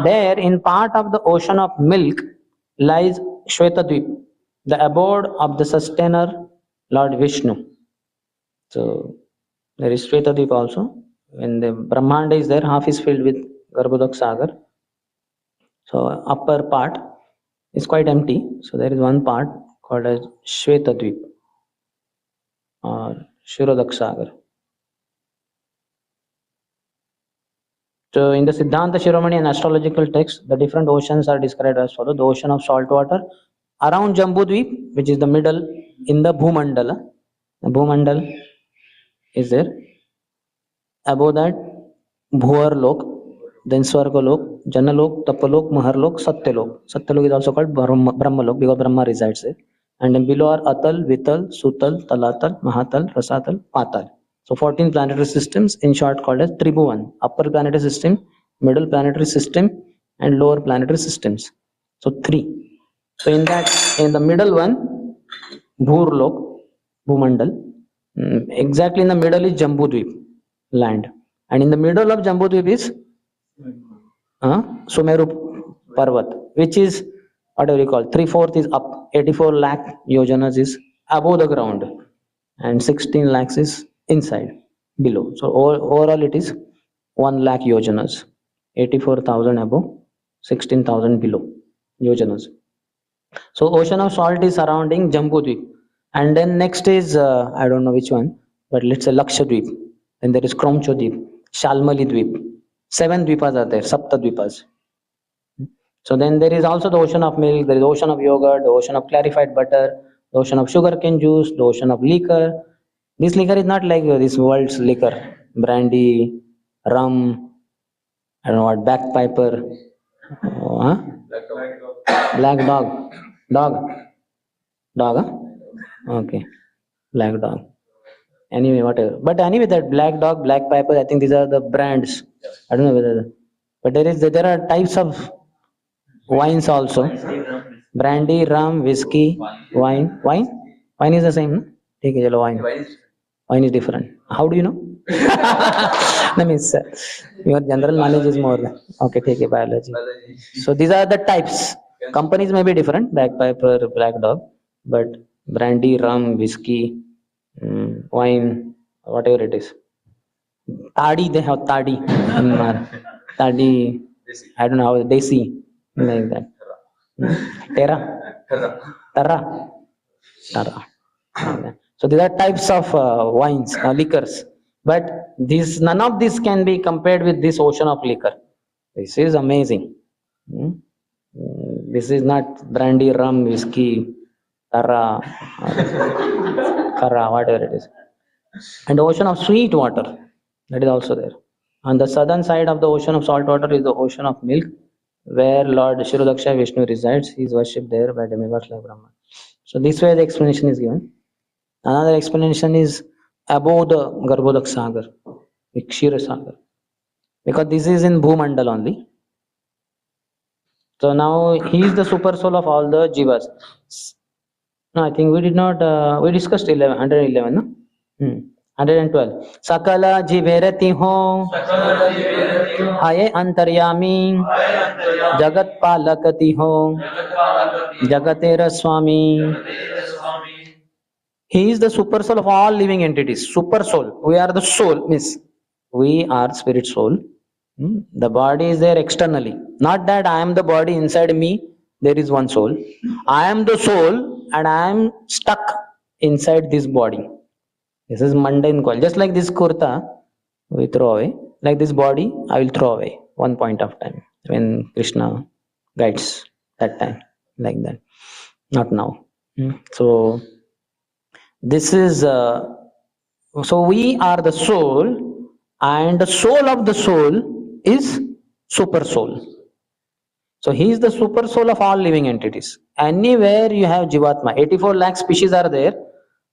There, in part of the ocean of milk, lies Shvetadvip, the abode of the sustainer, Lord Vishnu. So, there is Shvetadvip also. When the Brahmanda is there, half is filled with Garbhodak Sagar. So, upper part is quite empty. So, there is one part called as Shvetadvip or Shirodak Sagar. So in the Siddhanta Shiromani and astrological texts, the different oceans are described as follows. The ocean of salt water, Around Jambudvip, which is the middle in the Bhumandala, the Bhumandal is there. Above that, Bhuvar-lok, then Swarga-lok, Jana-lok, Tapa-lok, Mahar-lok, Satya-lok. Satya-lok is also called Brahma-lok because Brahma resides there. And then below are Atal, Vital, Sutal, Talatal, Mahatal, Rasatal, Patal. So 14 planetary systems, in short called as Tribhuvan. Upper planetary system, middle planetary system, and lower planetary systems. So 3. So in the middle one, Bhurlok, Bhumandal. Exactly in the middle is Jambudvip land. And in the middle of Jambudvip is Sumeru Parvat, which is whatever you call 3/4 is up, 84 lakh yojanas is above the ground, and 16 lakhs is inside below. So overall it is 1 lakh yojanas, 84,000 above, 16,000 below yojanas. So ocean of salt is surrounding Jambudvip, and then next is I don't know which one, but let's say Lakshadweep. Then there is Kromchodweep, Shalmali Dweep. 7 dweepas are there, Sapta dweepas. So then there is also the ocean of milk, there is ocean of yogurt, the ocean of clarified butter, the ocean of sugarcane juice, the ocean of liquor. This liquor is not like this world's liquor, brandy, rum, I don't know what, bagpiper, huh? Black dog, dog, huh? Okay, black dog. Anyway, whatever. But anyway, that black dog, black piper, I think these are the brands. I don't know whether, but there are types of wines also. Brandy, rum, whiskey, wine is the same. No? Take a wine. Wine is different. How do you know? That means your general knowledge is more. Okay, take a biology. So these are the types. Companies may be different, bagpiper, black dog, but brandy, rum, whiskey, wine, whatever it is. Tadi, they have tadi. Tadi, I don't know how, desi, like that. Tera, Tara, Tara. So these are types of wines, liquors. But none of this can be compared with this ocean of liquor. This is amazing. This is not brandy, rum, whiskey, Tara, Kara, whatever it is. And the ocean of sweet water, that is also there. On the southern side of the ocean of salt water is the ocean of milk, where Lord Shirodaksha Vishnu resides. He is worshipped there by demigods like Brahma. So this way the explanation is given. Another explanation is above the Garbhodak Sagar, the Kshira Sagar, because this is in Bhumandal only. So now he is the super soul of all the jivas. No, I think we did not, we discussed 111, no? 112. Sakala jiverati ho, haye antaryami, jagat palakati ho, jagatera swami. He is the super soul of all living entities. Super soul. We are the soul, means we are spirit soul. The body is there externally. Not that I am the body, inside me there is one soul. I am the soul and I am stuck inside this body. This is mundane call. Just like this kurta, we throw away. Like this body, I will throw away one point of time when Krishna guides that time, like that. Not now. So this is so we are the soul, and the soul of the soul is super soul. So he is the super soul of all living entities. Anywhere you have Jivatma, 84 lakh species are there,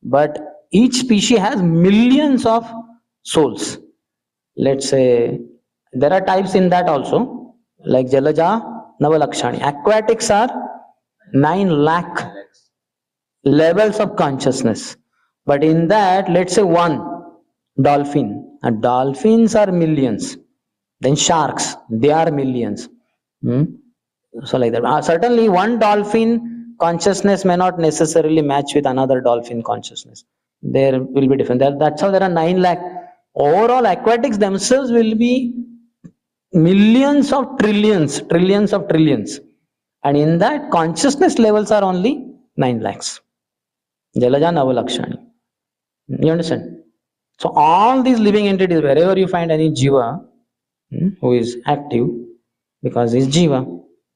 but each species has millions of souls. Let's say there are types in that also, like Jalaja, Navalakshani. Aquatics are 9 lakh levels of consciousness. But in that, let's say one dolphin. And dolphins are millions. Then sharks, they are millions. So like that. Certainly one dolphin consciousness may not necessarily match with another dolphin consciousness. There will be different. That's how there are 9 lakh. Overall aquatics themselves will be millions of trillions. And in that, consciousness levels are only 9 lakhs. Jalaja Navalakshani. You understand? So all these living entities, wherever you find any jiva who is active, because he's jiva,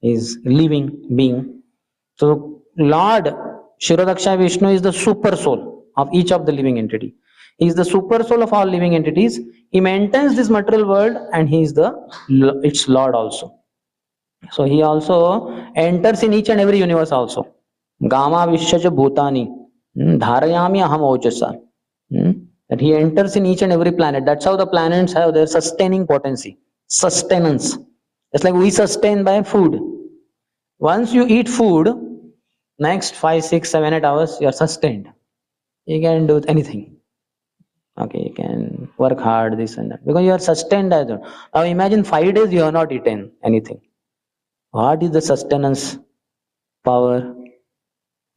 is living being. So Lord Shirodaksha Vishnu is the super soul of each of the living entity. He is the super soul of all living entities. He maintains this material world and he is its Lord also. So he also enters in each and every universe also. Gama Vishyaja Bhutani. Dharayami Aham Ojasa. That he enters in each and every planet. That's how the planets have their sustaining potency. Sustenance. It's like we sustain by food. Once you eat food, next 5, 6, 7, 8 hours, you are sustained. You can do anything. Okay, you can work hard, this and that. Because you are sustained as well. Now imagine 5 days you have not eaten anything. What is the sustenance power?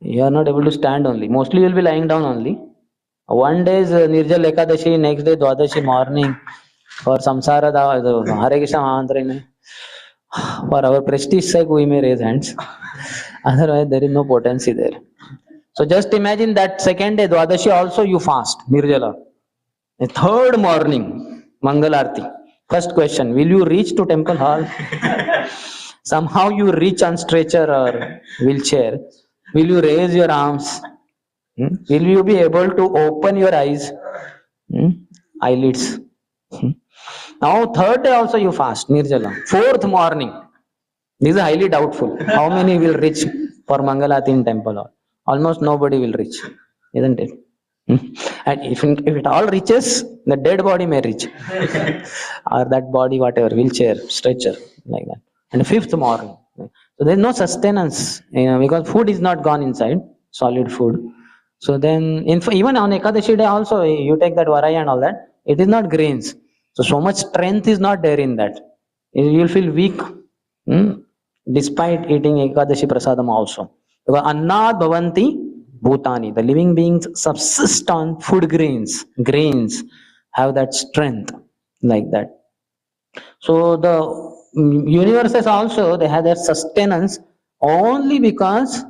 You are not able to stand only. Mostly you will be lying down only. One day is Nirjal Ekadashi, next day Dwadashi morning. For Samsara, Hare Krishna mantra. For our prestige sake, we may raise hands. Otherwise, there is no potency there. So just imagine that second day, Dwadashi also you fast, Nirjala. The third morning, Mangalarti. First question, will you reach to temple hall? Somehow you reach on stretcher or wheelchair. Will you raise your arms? Will you be able to open your eyes? Eyelids. Now third day also you fast, Nirjala. Fourth morning. This is highly doubtful. How many will reach for Mangalati in temple hall? Almost nobody will reach, isn't it? And if it all reaches, the dead body may reach. Or that body, whatever, wheelchair, stretcher, like that. And fifth morning. So there is no sustenance, because food is not gone inside, solid food. So then, even on Ekadashi day also, you take that varai and all that, it is not grains. So much strength is not there in that. You will feel weak, despite eating Ekadashi prasadam also. Because annad bhavanti bhutani, the living beings subsist on food grains. Grains have that strength, like that. So the universes also, they have their sustenance only because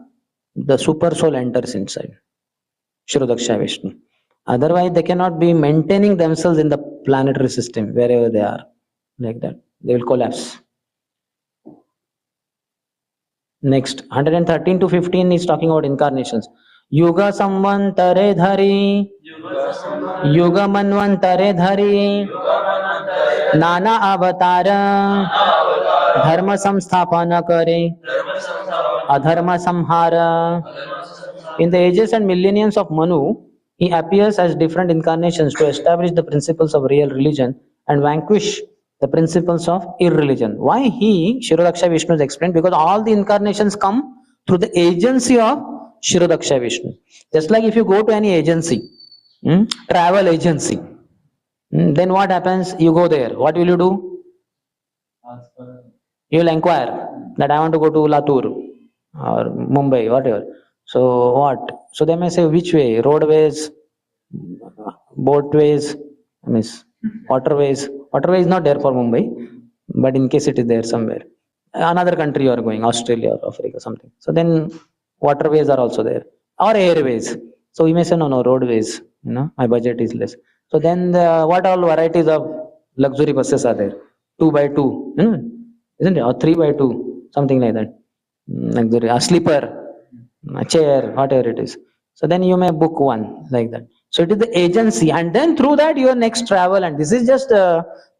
the super soul enters inside Shirodaksha Vishnu. Otherwise, they cannot be maintaining themselves in the planetary system wherever they are, like that. They will collapse. Next, 113 to 15 is talking about incarnations. Yuga samvantare dhari, Yuga manvantare dhari, Nana avatara, Dharma samsthapana kare, Adharma samhara. In the ages and millenniums of Manu, he appears as different incarnations to establish the principles of real religion and vanquish the principles of irreligion. Why he, Shirodaksha Vishnu, is explained? Because all the incarnations come through the agency of Shirodaksha Vishnu. Just like if you go to any agency, travel agency, then what happens? You go there. What will you do? You will inquire that I want to go to Latur or Mumbai, whatever. So what? So they may say which way? Roadways, boatways, waterways. Waterway is not there for Mumbai, but in case it is there somewhere. Another country you are going, Australia or Africa, something. So then waterways are also there. Or airways. So we may say, no, roadways, my budget is less. So then what all varieties of luxury buses are there? 2x2, isn't it? Or 3x2, something like that. Luxury, a sleeper, a chair, whatever it is. So then you may book one like that. So it is the agency, and then through that your next travel, and this is just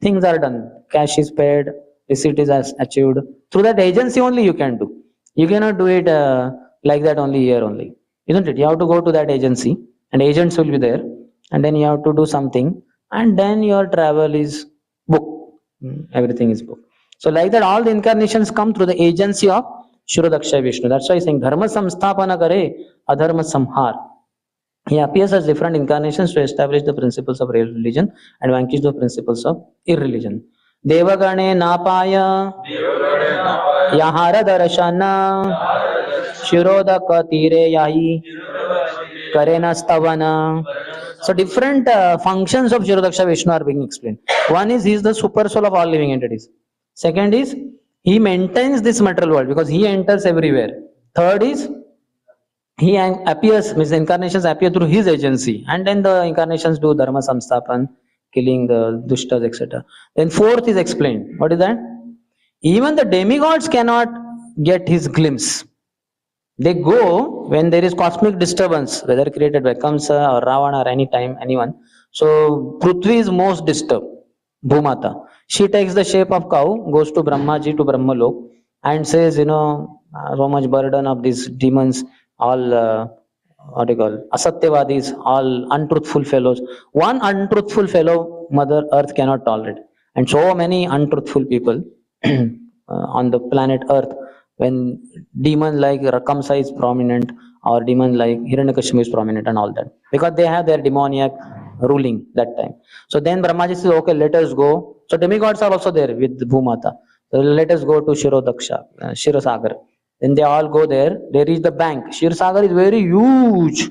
things are done. Cash is paid, receipt is achieved. Through that agency only you can do. You cannot do it like that only here only, isn't it? You have to go to that agency, and agents will be there, and then you have to do something, and then your travel is booked. Everything is booked. So like that, all the incarnations come through the agency of Shirodaksha Vishnu. That's why he's saying Dharma samsthapana kare, adharma samhar. He appears as different incarnations to establish the principles of real religion and vanquish the principles of irreligion. Devagane napaya, yahara darashana, shirodaka tire yahi, karena stavana. So different functions of Shirodaksha Vishnu are being explained. One is he is the super soul of all living entities. Second is he maintains this material world because he enters everywhere. Third is he appears, means the incarnations appear through his agency, and then the incarnations do dharma samsthapan, killing the dushtas, etc. Then fourth is explained. What is that? Even the demigods cannot get his glimpse. They go when there is cosmic disturbance, whether created by Kamsa or Ravana or any time, anyone. So Prithvi is most disturbed, Bhumata. She takes the shape of cow, goes to Brahmaji, to Brahmalok, and says, so much burden of these demons, all, what do you call, Asatyavadis, all untruthful fellows. One untruthful fellow, Mother Earth cannot tolerate. And so many untruthful people on the planet Earth, when demon like Rakamsa is prominent, or demon like Hiranyakashipu is prominent, and all that, because they have their demoniac ruling that time. So then Brahmaji says, okay, let us go. So demigods are also there with Bhumata. So let us go to Shirosagar. Then they all go there. They reach the bank. Shirosagar is very huge,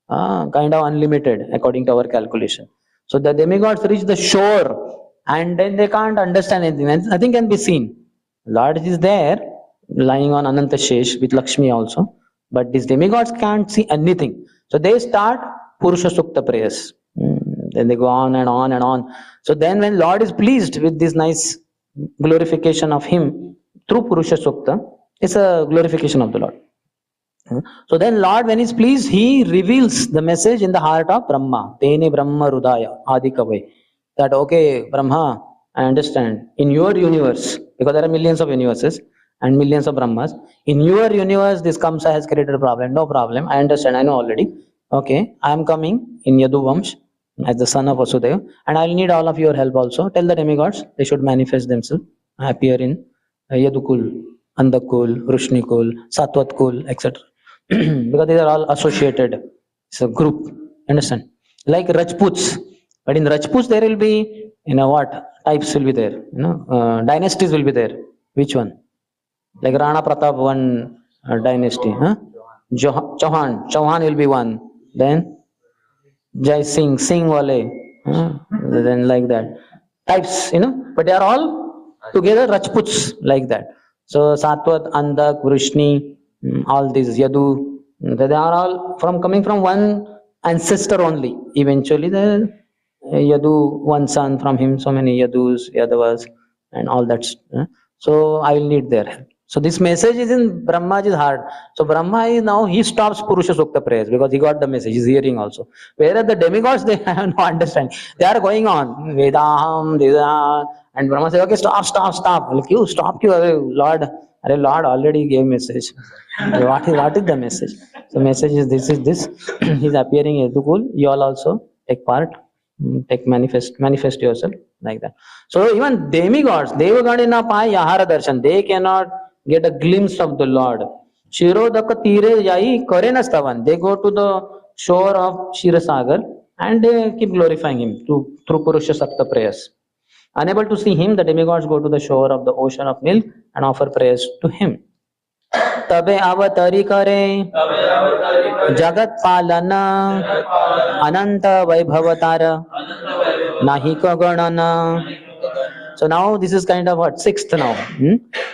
kind of unlimited according to our calculation. So the demigods reach the shore, and then they can't understand anything. And nothing can be seen. Lord is there, lying on Ananta Shesh with Lakshmi also, but these demigods can't see anything. So they start Purusha Sukta prayers. Then they go on and on and on. So then when Lord is pleased with this nice glorification of him through Purusha Sukta, it's a glorification of the Lord. So then Lord, when he's pleased, he reveals the message in the heart of Brahma. Tene Brahma Rudaya Adi Kavai. That, okay, Brahma, I understand. In your universe, because there are millions of universes and millions of Brahmas, in your universe, this Kamsa has created a problem. No problem. I understand. I know already. Okay, I am coming in Yadu Vamsh as the son of Vasudeva, and I'll need all of your help also. Tell the demigods they should manifest themselves, appear in Yadukul, Andakul, Rushnikul, Satwatkul, etc. Because these are all associated. It's a group. Understand? Like Rajputs. But in Rajputs, there will be, what types will be there? Dynasties will be there. Which one? Like Rana Pratap, one dynasty. Huh? Chauhan will be one. Then Jai Singh Wale. Then like that. Types, but they are all together Rajputs like that. So Satwat, Andak, Vrishni, all these Yadu, they are all coming from one ancestor only. Eventually, the Yadu, one son, from him, so many Yadus, Yadavas, and all that. So I will need their help. So this message is in Brahmaji's heart. So Brahma is now, he stops Purusha Sukta prayers because he got the message, he's hearing also. Whereas the demigods, they have no understanding. They are going on. Vedaham, Vedaham. And Brahma says, okay, stop. Like, you stop, Lord. Lord already gave message. What is the message? The message is this. He's appearing in Yadukul. You all also take part. Manifest yourself like that. So even demigods, Devagadina Pai Yahara Darshan, they cannot get a glimpse of the Lord. Shirodaka Tire Jai Karenastavan, they go to the shore of Shirasagar and they keep glorifying him through Purusha Sakta prayers. Unable to see him, the demigods go to the shore of the ocean of milk and offer prayers to him. तबे अवतरी करे जगत पालन अनंत वैभवतार नाहि गणना. So now this is kind of what, sixth now.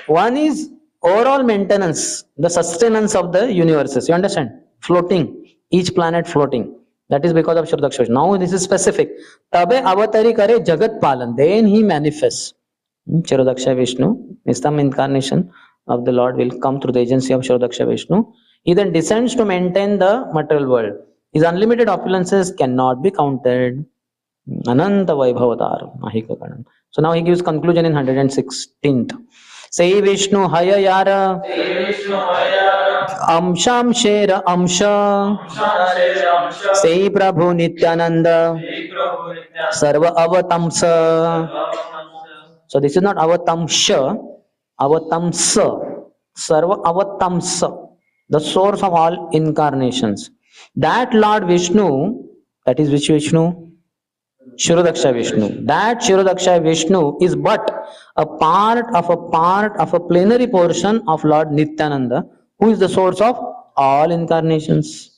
One is overall maintenance, the sustenance of the universes. You understand? Floating, each planet floating. That is because of Shirodaksha. Now this is specific. Tabe avatari kare jagat palan. Then he manifests. Shirodaksha Vishnu is some incarnation of the Lord will come through the agency of Shirodaksha Vishnu. He then descends to maintain the material world. His unlimited opulences cannot be counted. Ananta Vaibhavatar Mahika Kanan. So now he gives conclusion in 116th. Say Vishnu Haya Yara Amsham Shera Amsha Say Prabhu Nityananda Sarva Avatamsa. So this is not Avatamsha, Avatamsa, Sarva Avatamsa, the source of all incarnations. That Lord Vishnu, that is which Vishnu? Shirodaksha Vishnu. That Shirodaksha Vishnu is but a part of a plenary portion of Lord Nityananda, who is the source of all incarnations.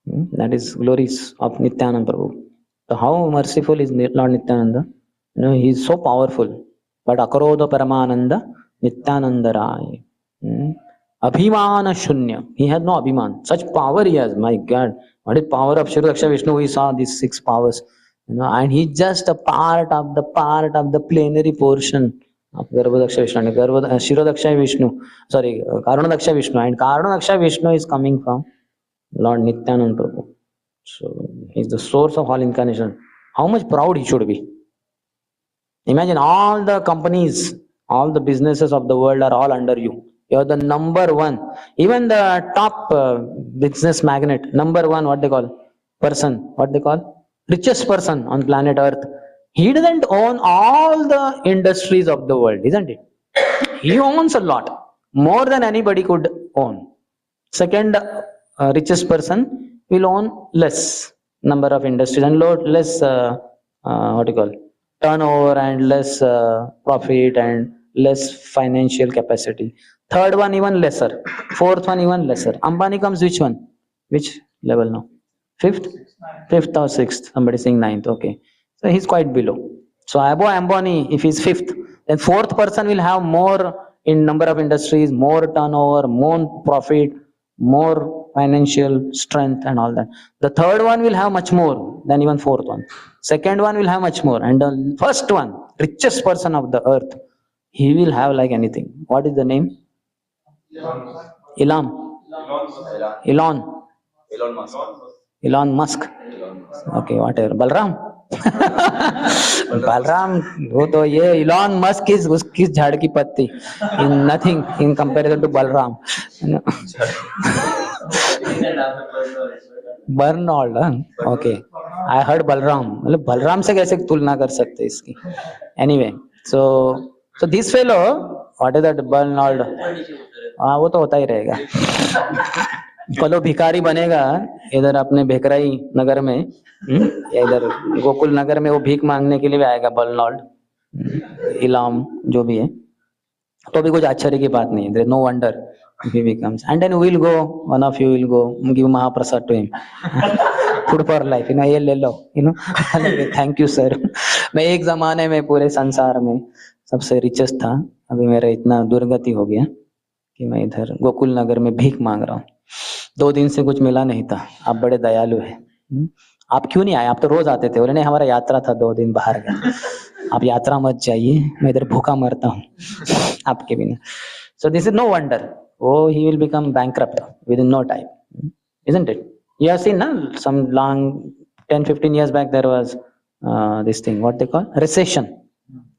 That is glories of Nityananda Prabhu. So how merciful is Lord Nityananda? He is so powerful. But Akarodha Paramananda Nityananda Rai. Abhimana Shunya. He had no Abhiman. Such power he has. My God. What is power of Shirodaksha Vishnu? We saw these 6 powers. And he's just a part of the plenary portion Garbhodaksha Vishnu and Shirodaksha Vishnu. Sorry, Karunodaksha Vishnu. And Karunodaksha Vishnu is coming from Lord Nityananda Prabhu. So he's the source of all incarnation. How much proud he should be. Imagine all the companies, all the businesses of the world are all under you. You're the number one. Even the top business magnate, number one, what they call? Person, what they call? Richest person on planet Earth. He doesn't own all the industries of the world, isn't it? He owns a lot, more than anybody could own. Second richest person will own less number of industries and less what do you call turnover and less profit and less financial capacity. Third one even lesser. Fourth one even lesser. Ambani comes which one? Which level now? Fifth? Fifth or sixth? Somebody saying ninth. Okay. So he's quite below. So above Ambani, if he's fifth, then fourth person will have more in number of industries, more turnover, more profit, more financial strength and all that. The third one will have much more than even fourth one. Second one will have much more. And the first one, richest person of the earth, he will have like anything. What is the name? Elon. Elon. Elon Musk. Okay, whatever. Balram. Balram वो तो ये Elon Musk is उसकी झाड़ की पत्ती in nothing in comparison to Balram Bernold okay I heard Balram मतलब बलराम से कैसे तुलना कर सकते इसकी anyway so this fellow what is that Bernold हाँ वो तो होता ही रहेगा कल वो भिखारी बनेगा इधर अपने भेकराई नगर में या इधर गोकुल नगर में वो भीख मांगने के लिए भी आएगा बर्नॉल्ड इलाम जो भी है तो भी कुछ आश्चर्य की बात नहीं है no wonder if he becomes and then we'll go one of you will go give mahaprasad to him food for life ये ले लो thank you sir मैं एक जमाने में पूरे संसार में सबसे रिचेस्ट था अभी मेरा इतना दुर्गति हो गया कि मैं इधर गोकुल नगर में भीख मांग रहा हूँ 2 दिन से कुछ मिला नहीं था आप बड़े दयालु है आप क्यों नहीं आए आप तो रोज आते थे बोले नहीं हमारा यात्रा था 2 दिन बाहर गया आप यात्रा मत जाइए मैं इधर भूखा मरता हूँ आपके बिना so this is no wonder oh he will become bankrupt within no time isn't it you have seen na some long 10-15 years back there was this thing what they call recession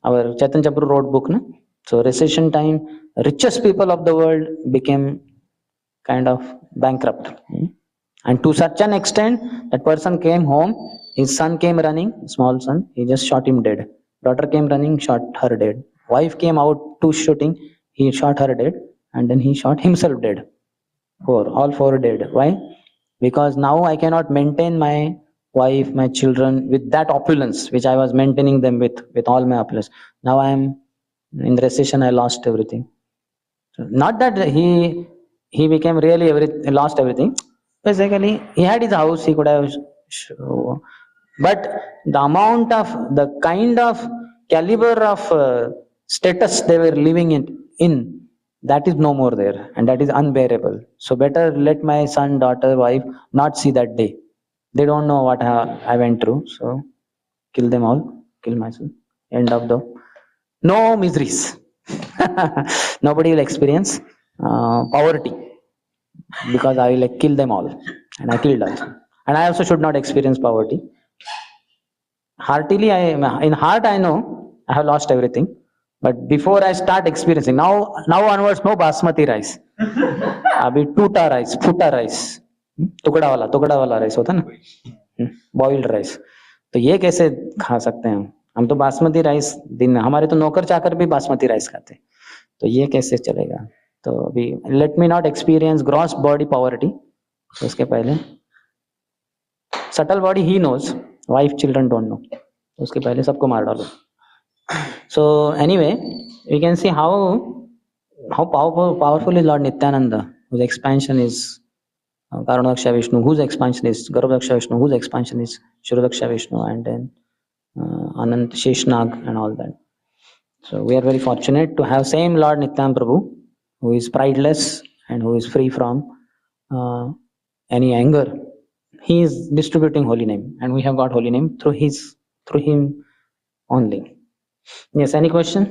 our Chaitanya Charitamrita wrote book na so recession time richest people of the world became kind of bankrupt and to such an extent that person came home his son came running small son he just shot him dead daughter came running shot her dead wife came out to shooting he shot her dead and then he shot himself dead. All four dead. Why? Because now I cannot maintain my wife, my children with that opulence which I was maintaining them with all my opulence. Now I am in the recession. I lost everything. So not that he became really lost everything. Basically, he had his house. He could have, but the amount of the kind of caliber of status they were living in that is no more there and that is unbearable so better let my son daughter wife not see that day they don't know what I went through so kill them all kill myself end of the no miseries nobody will experience poverty because I will like kill them all and I killed also and I also should not experience poverty heartily in heart I know I have lost everything but before I start experiencing now onwards no basmati rice अभी टूटा rice फूटा rice टुकड़ा वाला rice होता ना boiled rice तो ये कैसे खा सकते हैं हम तो बासमती राइस दिन में हमारे तो नौकर चाकर भी बासमती राइस खाते तो ये कैसे चलेगा तो अभी let me not experience gross body poverty उसके पहले सटल बॉडी ही knows wife children don't know उसके पहले सबको मार डालो so anyway we can see how powerful is Lord Nityananda whose expansion is Karunodaksha Vishnu whose expansion is Garbhodaksha Vishnu whose expansion is Shirodaksha Vishnu and then Anant Sheshnag and all that so we are very fortunate to have same Lord Nityananda Prabhu who is prideless and who is free from any anger he is distributing holy name and we have got holy name through him only. Yes, any question?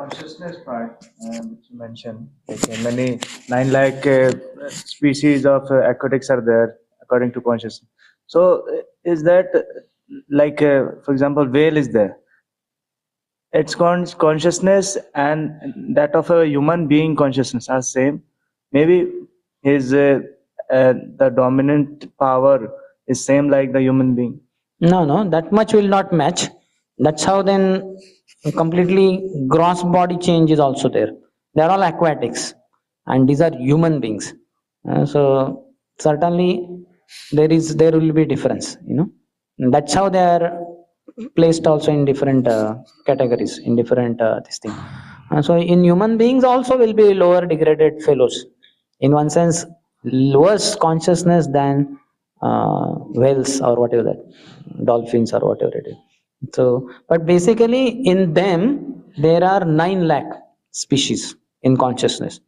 consciousness part, which you mentioned, like many 9 lakh species of aquatics are there according to consciousness. So, is that like, for example, whale is there? Its consciousness and that of a human being consciousness are same. Maybe his the dominant power is same like the human being. No, that much will not match. That's how then completely gross body change is also there. They are all aquatics, and these are human beings. So certainly there will be difference. That's how they are placed also in different categories, in different this thing. So in human beings also will be lower degraded fellows. In one sense, worse consciousness than whales or whatever that, dolphins or whatever it is. So, but basically in them there are 9 lakh species in consciousness.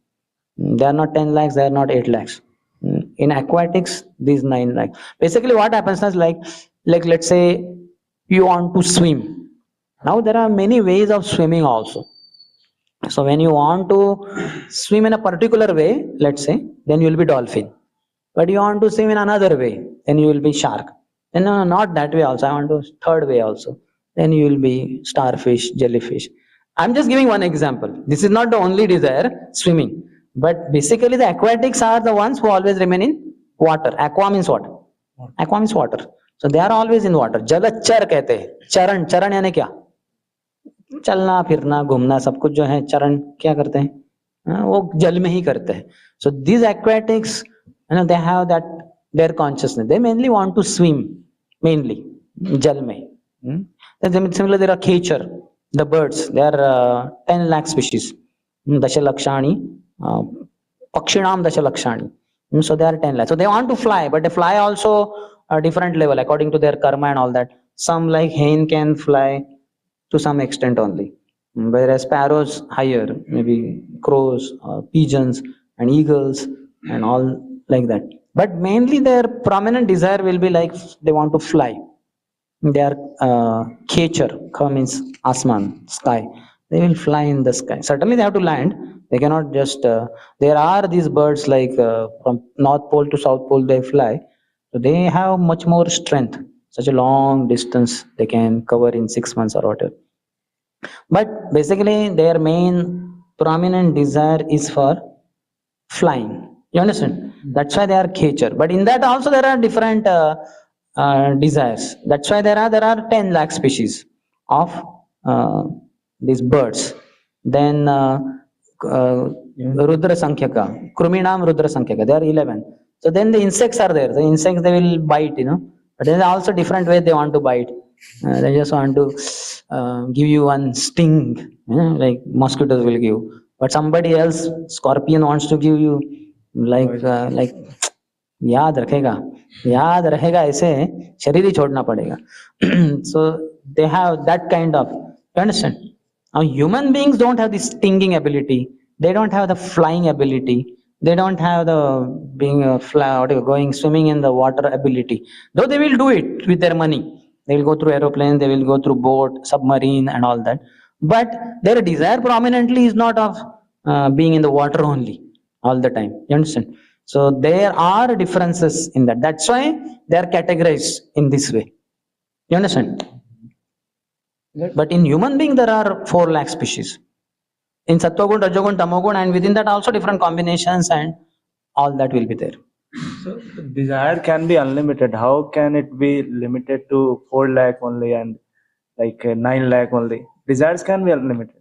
They are not 10 lakhs, they are not 8 lakhs. In aquatics, these 9 lakhs. Basically, what happens is like let's say you want to swim. Now there are many ways of swimming also. So when you want to swim in a particular way, let's say, then you will be dolphin. But you want to swim in another way, then you will be shark. And no, not that way also. I want to third way also. Then you will be starfish, jellyfish. I'm just giving one example. This is not the only desire, swimming. But basically the aquatics are the ones who always remain in water. Aqua means what? Aqua means water. So they are always in water. जलचर कहते हैं. चरण, चरण यानी क्या? चलना फिरना घूमना सब कुछ जो है चरण क्या करते हैं, वो जल में ही करते हैं. So these aquatics they have that their consciousness, they mainly want to swim mainly jal में. Similar there are khechar, the birds, they are 10 lakh species, दशलक्षाणि पक्षिणाम दशलक्षाणि. So they are 10 lakh. So they want to fly, but they fly also a different level according to their karma and all that. Some like hen can fly to some extent only, whereas sparrows higher, maybe crows, pigeons and eagles and all like that. But mainly their prominent desire will be like they want to fly. They are khecher, kha means asman, sky. They will fly in the sky. Certainly they have to land. They cannot just there are these birds like from north pole to south pole they fly. So they have much more strength. Such a long distance they can cover in 6 months or whatever. But basically their main prominent desire is for flying. You understand? That's why they are khecher. But in that also there are different desires. That's why there are 10 lakh species of these birds. Then Rudra Sankhyaka, Kruminam Rudra Sankhyaka, there are 11. So then the insects are there. The insects they will bite, but there are also different ways they want to bite. They just want to give you one sting, like mosquitoes will give. But somebody else, scorpion wants to give you like याद रहेगा ऐसे शरीर ही छोड़ना पड़ेगा. So they have that kind of, you understand? Now human beings don't have the stinging ability, they don't have the flying ability, they don't have the being going swimming in the water ability, though they will do it with their money. They will go through aeroplane, they will go through boat, submarine and all that, but their desire prominently is not of being in the water only all the time. You understand? So there are differences in that. That's why they are categorized in this way. You understand? But in human being there are 4 lakh species. In Sattvagun, Rajagun, Tamagun, and within that also different combinations and all that will be there. So desire can be unlimited. How can it be limited to 4 lakh only and like 9 lakh only? Desires can be unlimited.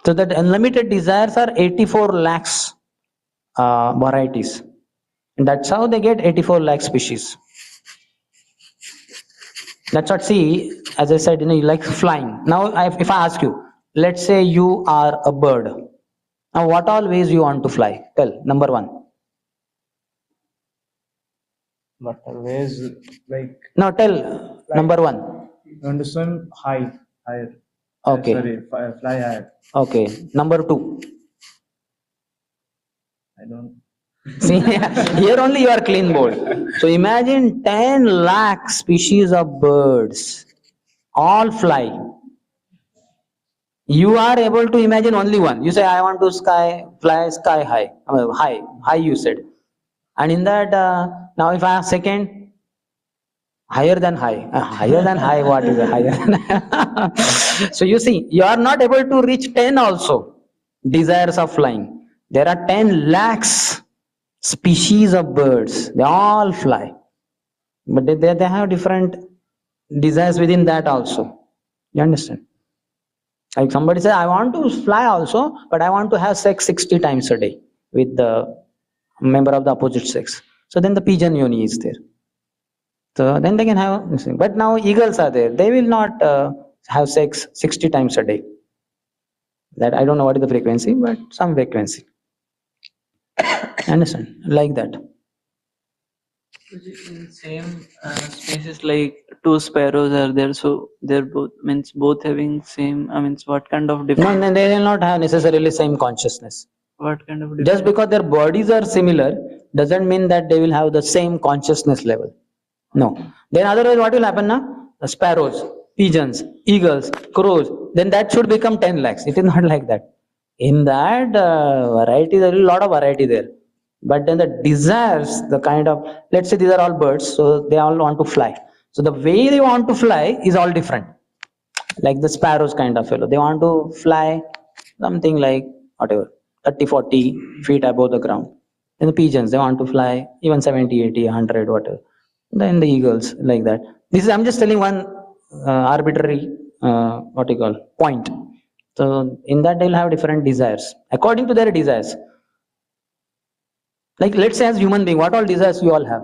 So that unlimited desires are 84 lakhs varieties. And that's how they get 84 lakh species. That's what, see, as I said, you like flying. Now, if I ask you, let's say you are a bird. Now, what all ways you want to fly? Tell, number one. But always like. Now, tell, number one. You want to swim higher. Okay. Sorry, fly higher. Okay. Number two. I don't. See, here only you are clean board. So imagine 10 lakh species of birds, all fly. You are able to imagine only one. You say, I want to fly sky high. High you said. And in that, now if I have second, higher than high. Higher than high, what is a higher than So you see, you are not able to reach 10 also. Desires of flying. There are 10 lakhs species of birds. They all fly. But they have different desires within that also. You understand? Like somebody says, I want to fly also, but I want to have sex 60 times a day with the member of the opposite sex. So then the pigeon yoni is there. So then they can have, but now eagles are there. They will not have sex 60 times a day. That I don't know what is the frequency, but some frequency. Understand? Like that. In same species, like two sparrows are there, so they're both having same. What kind of No, difference? no, they will not have necessarily same consciousness. What kind of difference? Just because their bodies are similar doesn't mean that they will have the same consciousness level. No. Then otherwise what will happen now? The sparrows, pigeons, eagles, crows, then that should become 10 lakhs. It is not like that. In that variety, there is a lot of variety there. But then the desires, the kind of, let's say these are all birds, so they all want to fly. So the way they want to fly is all different. Like the sparrows kind of fellow. They want to fly something like whatever, 30, 40 feet above the ground. Then the pigeons, they want to fly even 70, 80, 100, whatever. Then the eagles, like that. This is, I'm just telling one arbitrary, point. So in that they'll have different desires according to their desires. Like let's say as human being, what all desires you all have?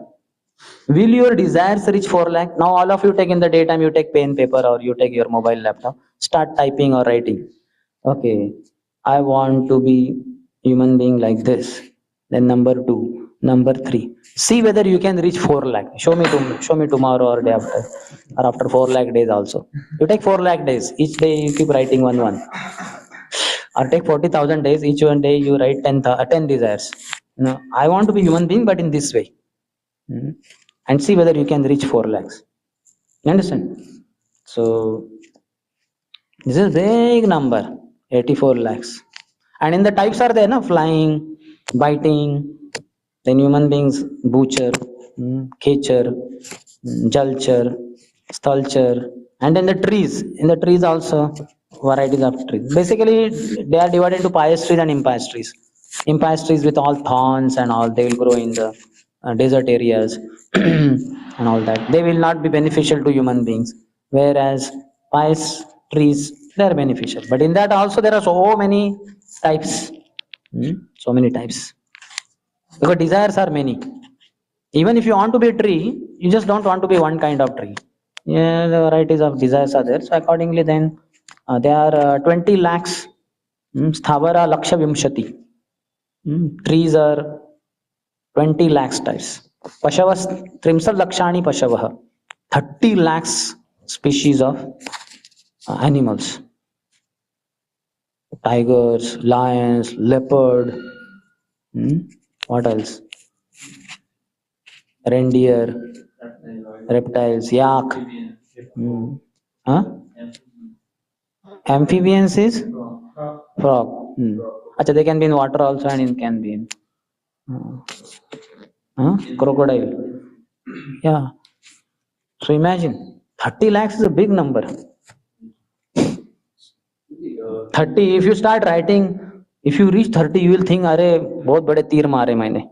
Will your desires reach 4 lakh? Now all of you take in the daytime, you take pen, paper, or you take your mobile laptop, start typing or writing. Okay, I want to be human being like this. Then number 2, number 3. See whether you can reach 4 lakh. Show me tomorrow or day after, or after 4 lakh days also. You take 4 lakh days. Each day you keep writing one. Or take 40,000 days. Each one day you write 10 desires. I want to be human being, but in this way. And see whether you can reach 4 lakhs. You understand? So this is a big number, 84 lakhs. And in the types are there, flying, biting, then human beings, butcher, creature, jalcher, sculpture, and in the trees also varieties of trees. Basically, they are divided into pious trees and impious trees. Impious trees with all thorns and all, they will grow in the desert areas and all that. They will not be beneficial to human beings. Whereas pious trees, they are beneficial. But in that also there are so many types. So many types. Because desires are many. Even if you want to be a tree, you just don't want to be one kind of tree. Yeah, the varieties of desires are there. So accordingly then, there are 20 lakhs. Sthavara Laksha Vimshati. Trees are 20 lakhs types. Pashavas Trimsal Lakshani Pashavah. 30 lakhs species of animals. Tigers, lions, leopard. What else? Reindeer, reptiles, yak. Huh? Amphibians is frog. Achha, they can be in water also and it can be in crocodile. Yeah. So imagine 30 lakhs is a big number. 30, if you start writing, if you reach 30, you will think, अरे बहुत बड़े तीर मारे मैंने,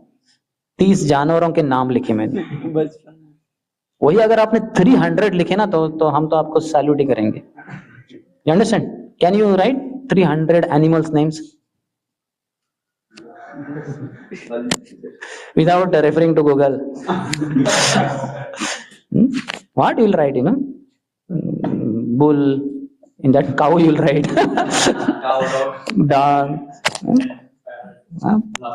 30 जानवरों के नाम लिखे मैंने. वही अगर आपने 300 लिखे ना तो हम तो आपको सैल्यूट ही करेंगे. You understand? Can you write 300 animals names without referring to Google? What you will write, bull, in that cow you will write. Dog.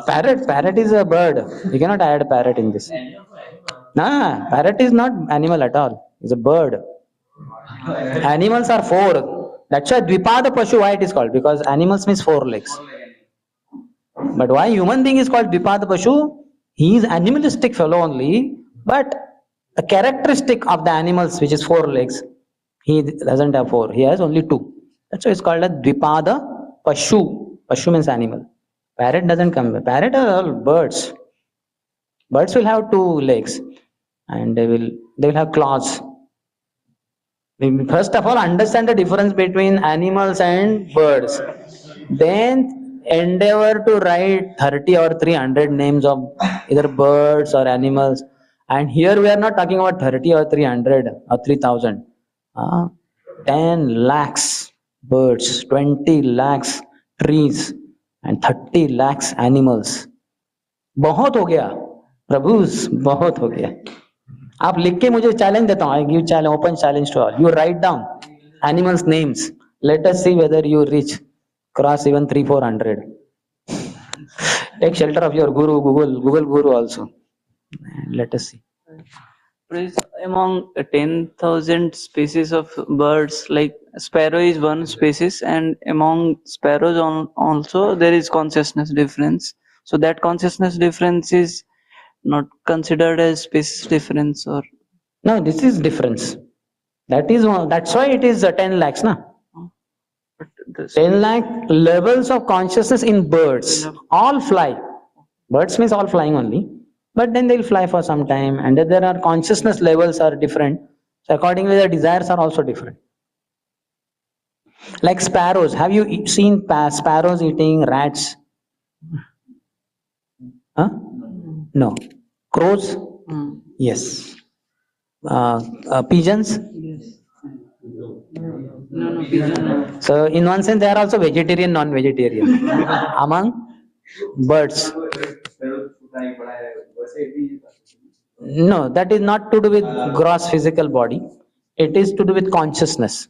Parrot is a bird. You cannot add parrot in this. Nah, parrot is not animal at all. It's a bird. Animals are 4. That's why Dvipada Pashu, why it is called? Because animals means 4 legs. But why human being is called Dvipada Pashu? He is animalistic fellow only, but the characteristic of the animals, which is 4 legs, he doesn't have 4. He has only 2. That's why it's called a Dvipada Pashu. Pashu means animal. Parrot doesn't come. Parrot are all birds. Birds will have two legs and they will have claws. We first of all understand the difference between animals and birds. Then endeavor to write 30 or 300 names of either birds or animals. And here we are not talking about 30 or 300 or 3000. 10 lakhs birds, 20 lakhs trees and 30 lakhs animals. बहुत हो गया प्रभु, बहुत हो गया. आप लिख के मुझे चैलेंज देता हूँ. I give challenge, open challenge to all. You write down animals names. Let us see whether you reach cross even 300-400. Take shelter of your guru, Google Guru also. Let us see. Praise, among 10,000 species of birds, like sparrow is one species, and among sparrows also there is consciousness difference. So that consciousness difference is not considered as species difference, or No, this is difference. That is one. That's why it is 10 lakhs, na? but the 10 lakh levels of consciousness in birds. All fly. Birds means all flying only. But then they'll fly for some time, and then there are consciousness levels are different. So accordingly, the desires are also different. Like sparrows. Have you seen sparrows eating rats? Huh? No. Crows? Yes. Pigeons? yes. No, pigeon. No. So in one sense, they are also vegetarian, non-vegetarian. Among birds. No, that is not to do with gross physical body. It is to do with consciousness.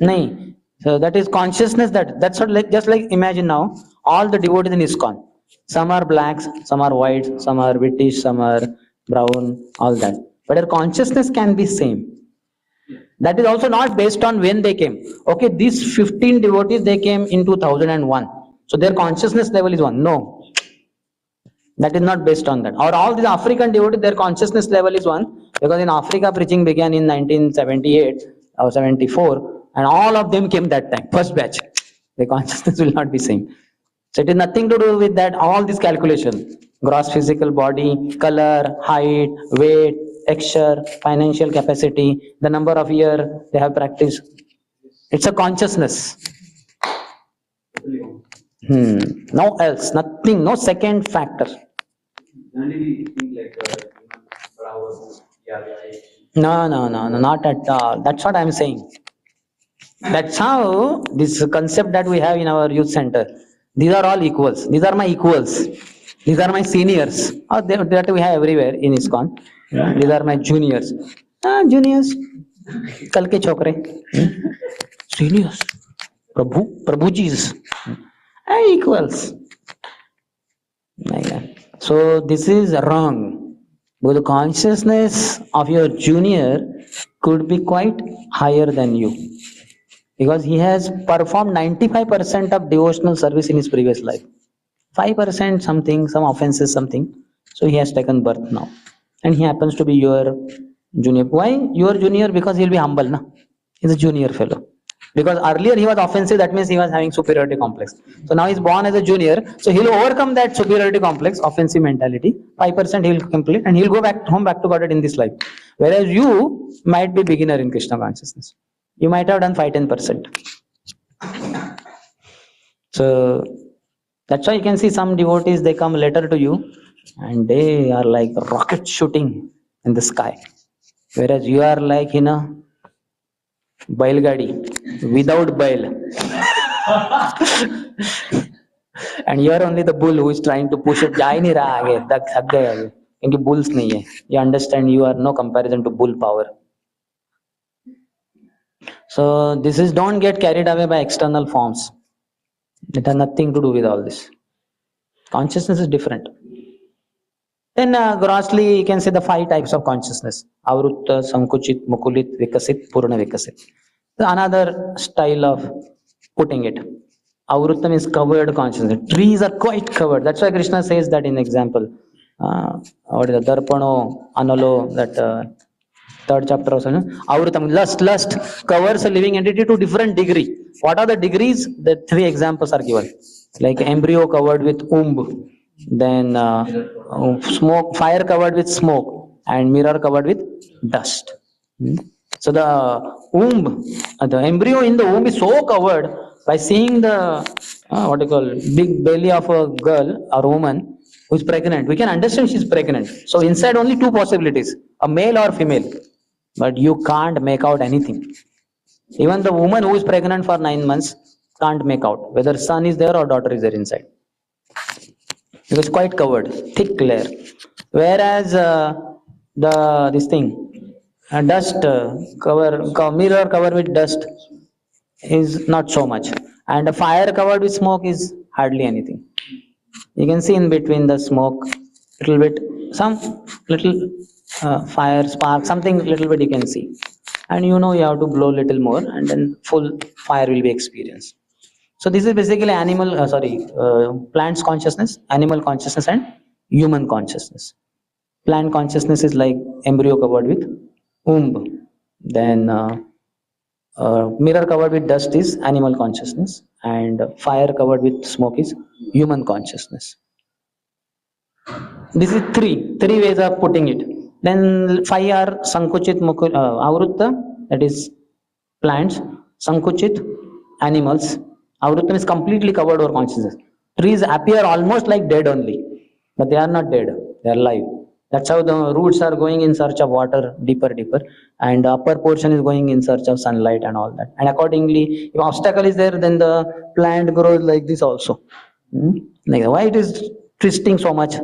नहीं. So that is consciousness. That's what, like, just like imagine now all the devotees in ISKCON. Some are blacks, some are white, some are British, some are brown, all that. But their consciousness can be same. That is also not based on when they came. Okay, these 15 devotees, they came in 2001. So their consciousness level is one. No. That is not based on that. Or all these African devotees, their consciousness level is one. Because in Africa, preaching began in 1978 or 74. And all of them came that time. First batch. The consciousness will not be same. So it is nothing to do with that. All this calculation. Gross physical body, color, height, weight, texture, financial capacity, the number of years they have practiced. It's a consciousness. No else, nothing, no second factor. No, not at all. That's what I'm saying. That's how this concept that we have in our youth center. These are all equals. These are my equals. These are my seniors. Oh, that we have everywhere in ISKCON. These are my juniors. Juniors. कल के छोकरे. Seniors. Prabhuji's. Equals. So this is wrong. But the consciousness of your junior could be quite higher than you. Because he has performed 95% of devotional service in his previous life. 5% something, some offenses, something. So he has taken birth now. And he happens to be your junior. Why your junior? Because he'll be humble, na? He's a junior fellow. Because earlier he was offensive, that means he was having superiority complex. So now he's born as a junior, so he'll overcome that superiority complex, offensive mentality. 5% he'll complete and he'll go back home, back to Godhead in this life. Whereas you might be beginner in Krishna consciousness. You might have done 5-10%. So that's why you can see some devotees, they come later to you and they are like rocket shooting in the sky. Whereas you are like, Bailgadi, without bail. And you are only the bull who is trying to push it. जा ही नहीं रहा आगे, थक गए आगे, क्योंकि bulls नहीं है. You understand, you are no comparison to bull power. So this is, don't get carried away by external forms. It has nothing to do with all this. Consciousness is different. Then grossly you can say the 5 types of consciousness. Avrutta, Sankuchit, Mukulit, Vikasit, Purna Vikasit. Another style of putting it. Avrutta means covered consciousness. Trees are quite covered. That's why Krishna says that in example. What is the Darpano, Analo, that Third chapter also. No? Avrutam, lust covers a living entity to different degree. What are the degrees? The three examples are given. Like embryo covered with womb, then smoke, fire covered with smoke, and mirror covered with dust. Hmm? So the womb, the embryo in the womb is so covered by seeing the what you call big belly of a girl or woman who is pregnant. We can understand she's pregnant. So inside only two possibilities: a male or female. But you can't make out anything. Even the woman who is pregnant for 9 months can't make out whether son is there or daughter is there inside. It was quite covered, thick layer. Whereas the this thing, dust mirror covered with dust is not so much, and a fire covered with smoke is hardly anything. You can see in between the smoke, little bit, some little fire spark, something little bit you can see, and you know you have to blow little more, and then full fire will be experienced. So this is basically plants consciousness, animal consciousness, and human consciousness. Plant consciousness is like embryo covered with womb. Then mirror covered with dust is animal consciousness, and fire covered with smoke is human consciousness. This is three ways of putting it. Then five are sankuchit, avrutta, that is plants, sankuchit, animals. Avruttam is completely covered over consciousness. Trees appear almost like dead only, but they are not dead, they are alive. That's how the roots are going in search of water deeper, and the upper portion is going in search of sunlight and all that. And accordingly, if obstacle is there, then the plant grows like this also. Like why it is twisting so much?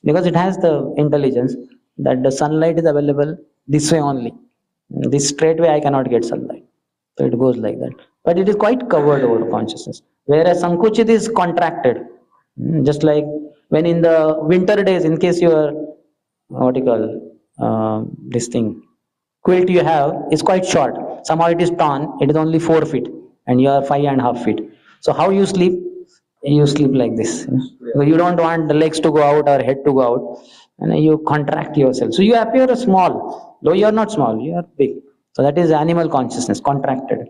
Because it has the intelligence that the sunlight is available this way only. This straight way I cannot get sunlight. So it goes like that. But it is quite covered over consciousness. Whereas Sankuchit is contracted. Just like when in the winter days, in case your this thing, quilt you have is quite short. Somehow it is torn, it is only 4 feet, and you are 5.5 feet. So how you sleep? You sleep like this. You don't want the legs to go out or head to go out, and you contract yourself. So you appear small, though you are not small, you are big. So that is animal consciousness, contracted.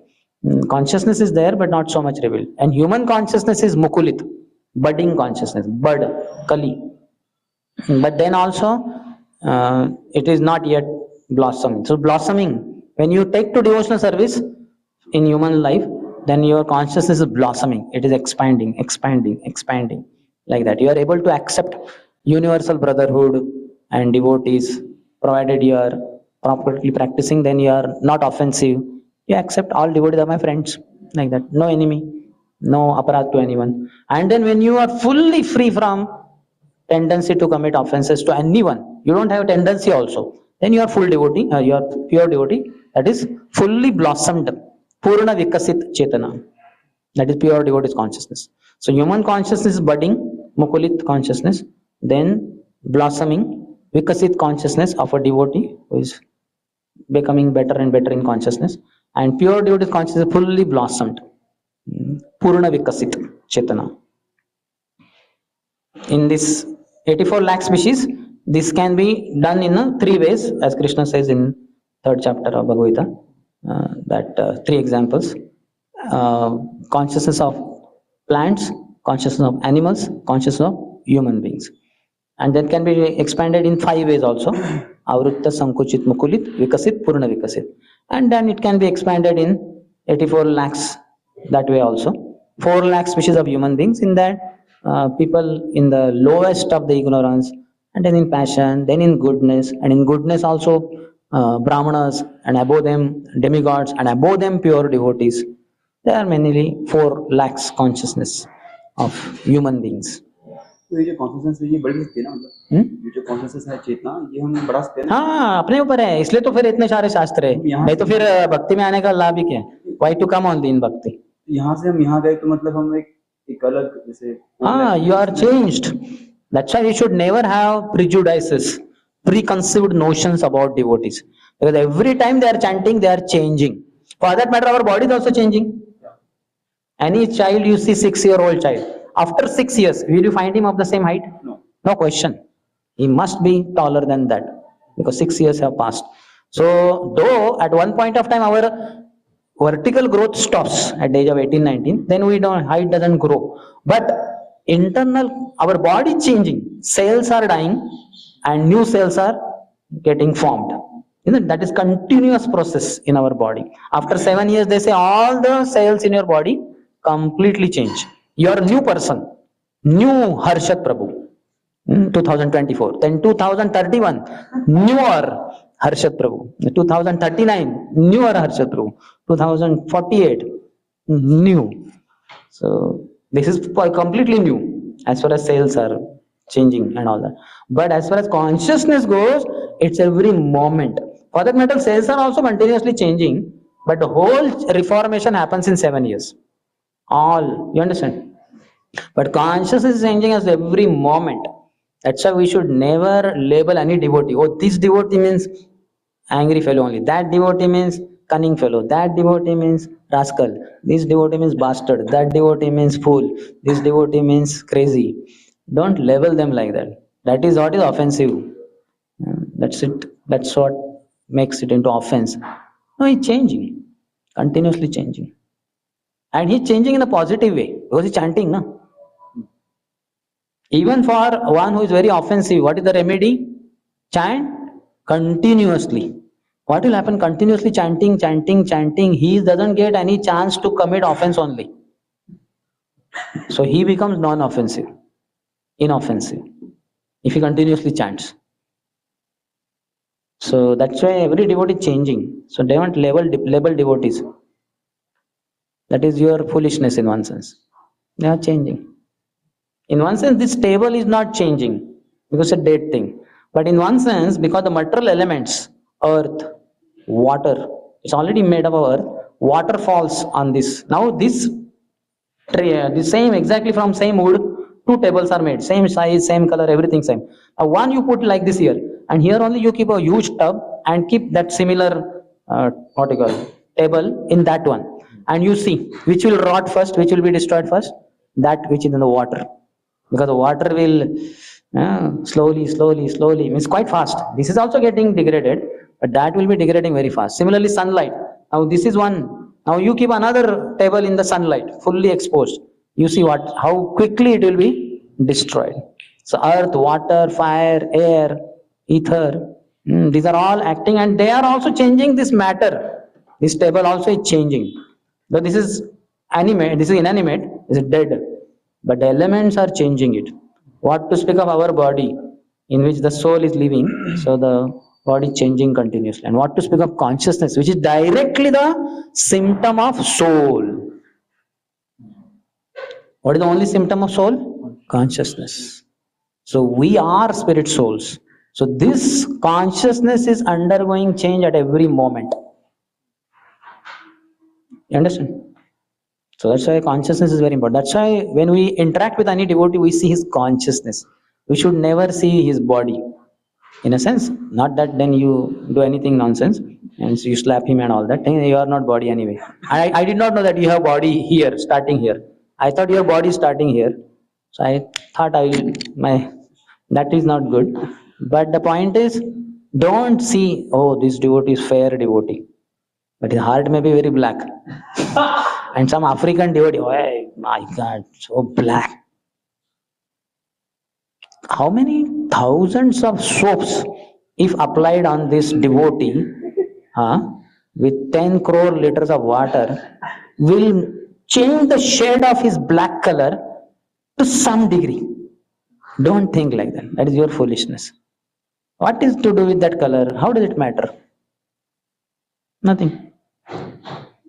Consciousness is there, but not so much revealed. And human consciousness is mukulit, budding consciousness, bud, kali. But then also, it is not yet blossoming. So blossoming, when you take to devotional service in human life, then your consciousness is blossoming. It is expanding, like that. You are able to accept universal brotherhood and devotees, provided you are properly practicing. Then you are not offensive. You accept all devotees are my friends, like that. No enemy, no aparat to anyone. And then when you are fully free from tendency to commit offenses to anyone, you don't have tendency also, then you are full devotee, you are pure devotee, that is fully blossomed, purna vikasit chetana, that is pure devotee consciousness. So human consciousness is budding, mukulit consciousness, then blossoming, vikasit consciousness of a devotee who is becoming better and better in consciousness, and pure devotee consciousness is fully blossomed, purna vikasit chetana. In this 84 lakh species, this can be done in 3 ways, as Krishna says in 3rd chapter of Bhagavad Gita, 3 examples. Consciousness of plants, consciousness of animals, consciousness of human beings. And that can be expanded in 5 ways also. Avrutta, Sankuchit, Mukulit, Vikasit, Purna Vikasit. And then it can be expanded in 84 lakhs that way also. 4 lakh species of human beings. In that, people in the lowest of the ignorance, and then in passion, then in goodness, and in goodness also brahmanas, and above them demigods, and above them pure devotees. There are mainly 4 lakhs consciousness of human beings. तो ये जो consciousness है ये बढ़ सकती है ना, मतलब ये जो कॉन्शियसनेस है चेतना ये हम बढ़ा सकते हैं ना। हाँ, अपने ऊपर है, इसलिए तो फिर इतने सारे शास्त्र है, नहीं तो फिर भक्ति में आने का लाभ ही क्या है? Why to come on the in भक्ति? यहाँ से हम यहाँ गए तो मतलब हम एक अलग जैसे you are changed. That's why you should never have prejudices, preconceived notions about devotees, because every time they are chanting, they are changing. For that matter, our body is also changing. Any child you see, 6-year-old child, after 6 years, will you find him of the same height? No. No question. He must be taller than that, because 6 years have passed. So though at one point of time our vertical growth stops at the age of 18, 19, then we don't, height doesn't grow. But internal, our body changing, cells are dying and new cells are getting formed. Isn't it? That is continuous process in our body. After 7 years, they say all the cells in your body completely change. You are a new person, new Harshat Prabhu. 2024. Then 2031, newer Harshat Prabhu. 2039, newer Harshat Prabhu. 2048, new. So this is completely new as far as sales are changing and all that. But as far as consciousness goes, it's every moment. For that matter, sales are also continuously changing, but the whole reformation happens in 7 years. All, you understand? But consciousness is changing us every moment. That's why we should never label any devotee. Oh, this devotee means angry fellow only. That devotee means cunning fellow. That devotee means rascal. This devotee means bastard. That devotee means fool. This devotee means crazy. Don't label them like that. That is what is offensive. That's it. That's what makes it into offense. No, he's changing. Continuously changing. And he's changing in a positive way. Because he's chanting, no? Even for one who is very offensive, what is the remedy? Chant continuously. What will happen? Continuously chanting, chanting, chanting. He doesn't get any chance to commit offense only. So he becomes non-offensive, inoffensive, if he continuously chants. So that's why every devotee is changing. So they want label devotees. That is your foolishness in one sense. They are changing. In one sense, this table is not changing because it's a dead thing. But in one sense, because the material elements, earth, water, it's already made of earth, water falls on this. Now this tray, the same, exactly from same wood, two tables are made, same size, same color, everything same. Now one you put like this here, and here only you keep a huge tub and keep that similar, what you call, table in that one. And you see, which will rot first, which will be destroyed first? That which is in the water. Because the water will slowly, means quite fast. This is also getting degraded, but that will be degrading very fast. Similarly, sunlight. Now this is one. Now you keep another table in the sunlight, fully exposed. You see how quickly it will be destroyed. So earth, water, fire, air, ether, these are all acting and they are also changing this matter. This table also is changing. But this is animate, this is inanimate, this is dead. But the elements are changing it. What to speak of our body, in which the soul is living, so the body changing continuously. And what to speak of consciousness, which is directly the symptom of soul. What is the only symptom of soul? Consciousness. So we are spirit souls. So this consciousness is undergoing change at every moment. You understand? So that's why consciousness is very important. That's why when we interact with any devotee, we see his consciousness. We should never see his body. In a sense, not that then you do anything nonsense and so you slap him and all that. You are not body anyway. I did not know that you have body here, starting here. I thought your body is starting here. So I thought that is not good. But the point is, don't see, oh, this devotee is fair devotee. But his heart may be very black. And some African devotee, oh my God, so black. How many thousands of soaps, if applied on this devotee, with 10 crore liters of water, will change the shade of his black color to some degree. Don't think like that. That is your foolishness. What is to do with that color? How does it matter? Nothing.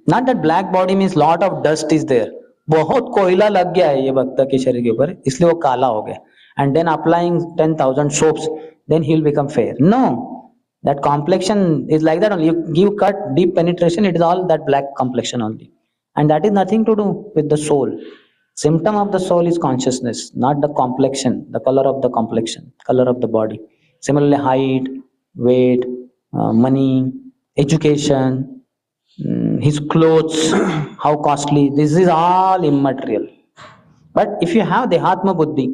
Not that black body means lot of dust is there. बहुत कोयला लग गया है ये भक्त के शरीर के ऊपर, इसलिए वो काला हो गया. And then applying 10,000 soaps, then he will become fair. No, that complexion is like that only. You give cut, deep penetration, it is all that black complexion only. And that is nothing to do with the soul. Symptom of the soul is consciousness, not the complexion, the color of the complexion, color of the body. Similarly, height, weight, money, education, his clothes, how costly, this is all immaterial. But if you have the Atma Buddhi,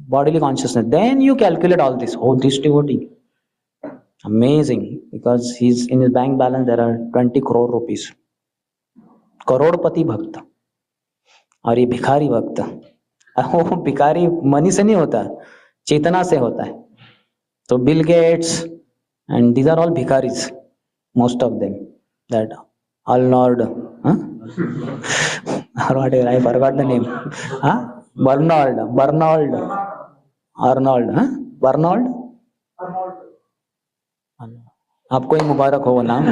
bodily consciousness, then you calculate all this. Oh, this devotee, amazing. because he's in his bank balance there are 20 crore rupees. करोड़पति भक्त और ये भिखारी भक्त, वो भिखारी money से नहीं होता, चेतना से होता है. So Bill Gates and these are all bhikaris, most of them. That Arnold, huh? Or whatever, I forgot the name. Huh? Arnold, huh? Arnold. आपको ही मुबारक हो वो नाम.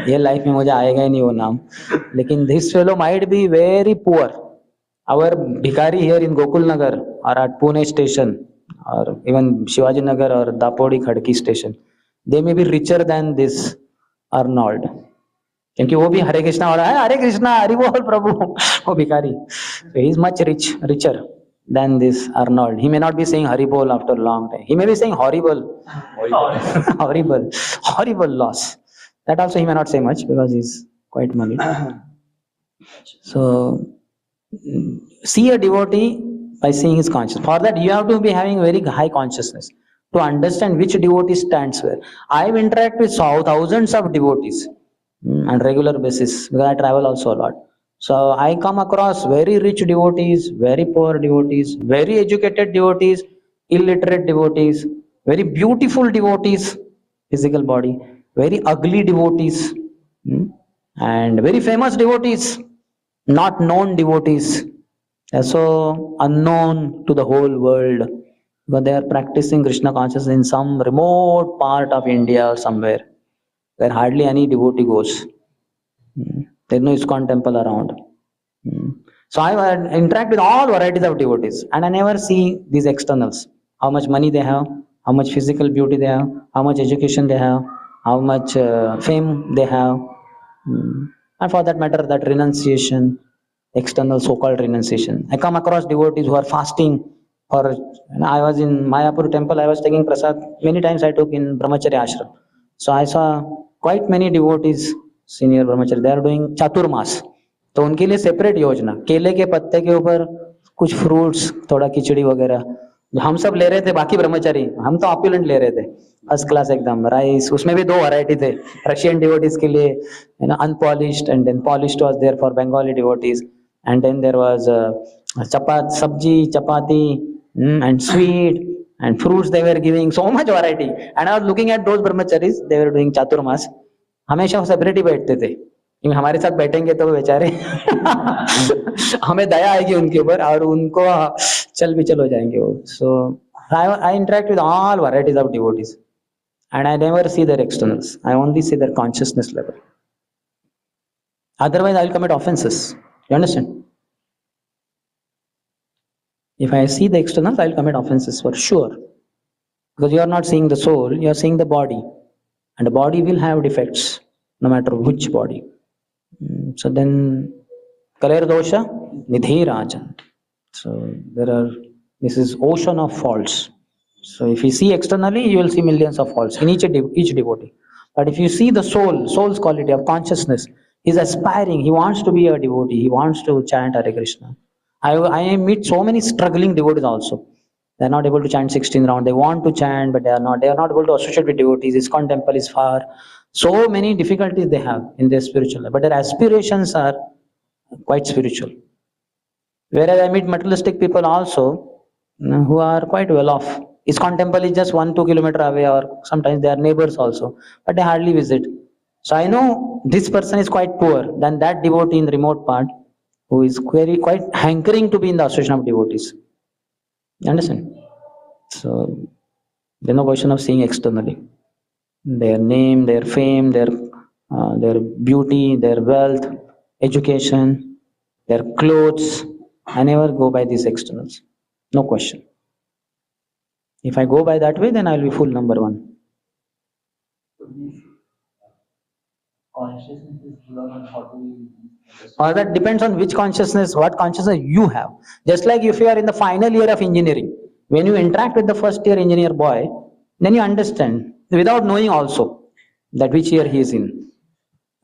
ये लाइफ में मुझे आएगा ही नहीं वो नाम. लेकिन this fellow might be very poor. Our bhikari here in Gokul Nagar or at Pune station or even Shivaji Nagar or Dapodi Khadki station, they may be richer than this Arnold. क्योंकि वो भी हरे कृष्णा हो रहा है, हरे कृष्णा हरि बोल प्रभु, वो भिखारी. So he is much richer than this Arnold. He may not be saying Hari Bol after a long time. He may be saying horrible, horrible loss. That also he may not say much because he's quite money. So see a devotee by seeing his consciousness. For that you have to be having very high consciousness to understand which devotee stands where. I've interacted with thousands of devotees on regular basis because I travel also a lot. So I come across very rich devotees, very poor devotees, very educated devotees, illiterate devotees, very beautiful devotees, physical body, very ugly devotees, and very famous devotees, not known devotees. They're so unknown to the whole world, but they are practicing Krishna consciousness in some remote part of India or somewhere where hardly any devotee goes. There's no ISKCON temple around. So I interact with all varieties of devotees and I never see these externals. How much money they have, how much physical beauty they have, how much education they have, how much fame they have. And for that matter, that renunciation, external so-called renunciation. I come across devotees who are fasting. I was in Mayapur temple, I was taking prasad. Many times I took in Brahmacharya ashram. So I saw quite many devotees, senior brahmachari, they are doing chaturmas. तो उनके लिए separate योजना, केले के पत्ते के ऊपर कुछ फ्रूट्स, थोड़ा खिचड़ी वगैरह. हम सब ले रहे थे, बाकी ब्रह्मचारी, हम तो ऑप्युलेंट ले रहे थे, फर्स्ट क्लास एकदम राइस. उसमें भी दो वैरायटी थे, रशियन डिवोटीज के लिए unpolished and then polished was there for Bengali devotees. And then there was sabzi, chapati and sweet and fruits they were giving, so much variety. And I was looking at those brahmacharis, they were doing chaturmas. हमेशा separate ही बैठते थे, क्योंकि हमारे साथ बैठेंगे तो वो बेचारे हमें दया आएगी उनके ऊपर और उनको चल विचल हो जाएंगे वो. So I interact with all varieties of devotees and I never see their externals. I only see their consciousness level. Otherwise I will commit offenses. You understand? If I see the externals, I will commit offenses for sure. Because you are not seeing the soul, you are seeing the body. And the body will have defects, no matter which body. So then, Kaler dosha, nidhi rajan. So this is ocean of faults. So if you see externally, you will see millions of faults in each devotee. But if you see the soul's quality of consciousness, he is aspiring, he wants to be a devotee, he wants to chant Hare Krishna. I meet so many struggling devotees also. They are not able to chant 16 rounds. They want to chant, but they are not able to associate with devotees. ISKCON temple is far. So many difficulties they have in their spiritual life, but their aspirations are quite spiritual. Whereas I meet materialistic people also who are quite well off. ISKCON temple is just 1-2 kilometers away, or sometimes they are neighbors also, but they hardly visit. So I know this person is quite poor than that devotee in the remote part who is quite hankering to be in the association of devotees. You understand? So there's no question of seeing externally. Their name, their fame, their beauty, their wealth, education, their clothes. I never go by these externals. No question. If I go by that way, then I'll be full number one. Consciousness is learned how to. Or that depends on which consciousness, what consciousness you have. Just like if you are in the final year of engineering, when you interact with the first year engineer boy, then you understand, without knowing also, that which year he is in.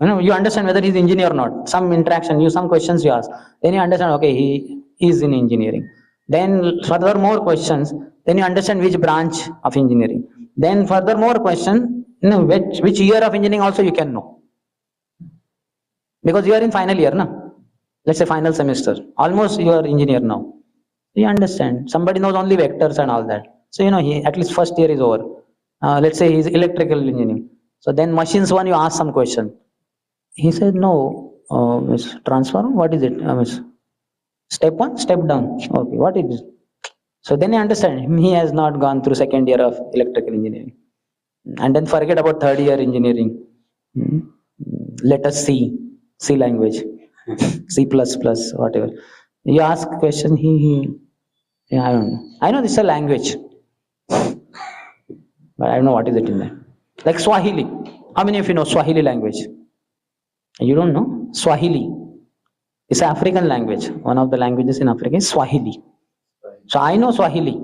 You understand whether he is engineer or not. Some interaction, some questions you ask. Then you understand, okay, he is in engineering. Then further more questions, then you understand which branch of engineering. Then further more question, No, which year of engineering also you can know. Because you are in final year, na? Let's say final semester. Almost you are engineer now. You understand. Somebody knows only vectors and all that. So, he at least first year is over. Let's say he's electrical engineering. So then machines one, you ask some question. He said, no, miss, transform, what is it? Miss, step one, step down. Okay, what is it? So then you understand, he has not gone through second year of electrical engineering. And then forget about third year engineering. Hmm. Let us see C language, C++, whatever. You ask question, yeah, I don't know. I know this is a language, but I don't know what is it in there. Like Swahili. How many of you know Swahili language? You don't know? Swahili. It's an African language. One of the languages in Africa is Swahili. So I know Swahili,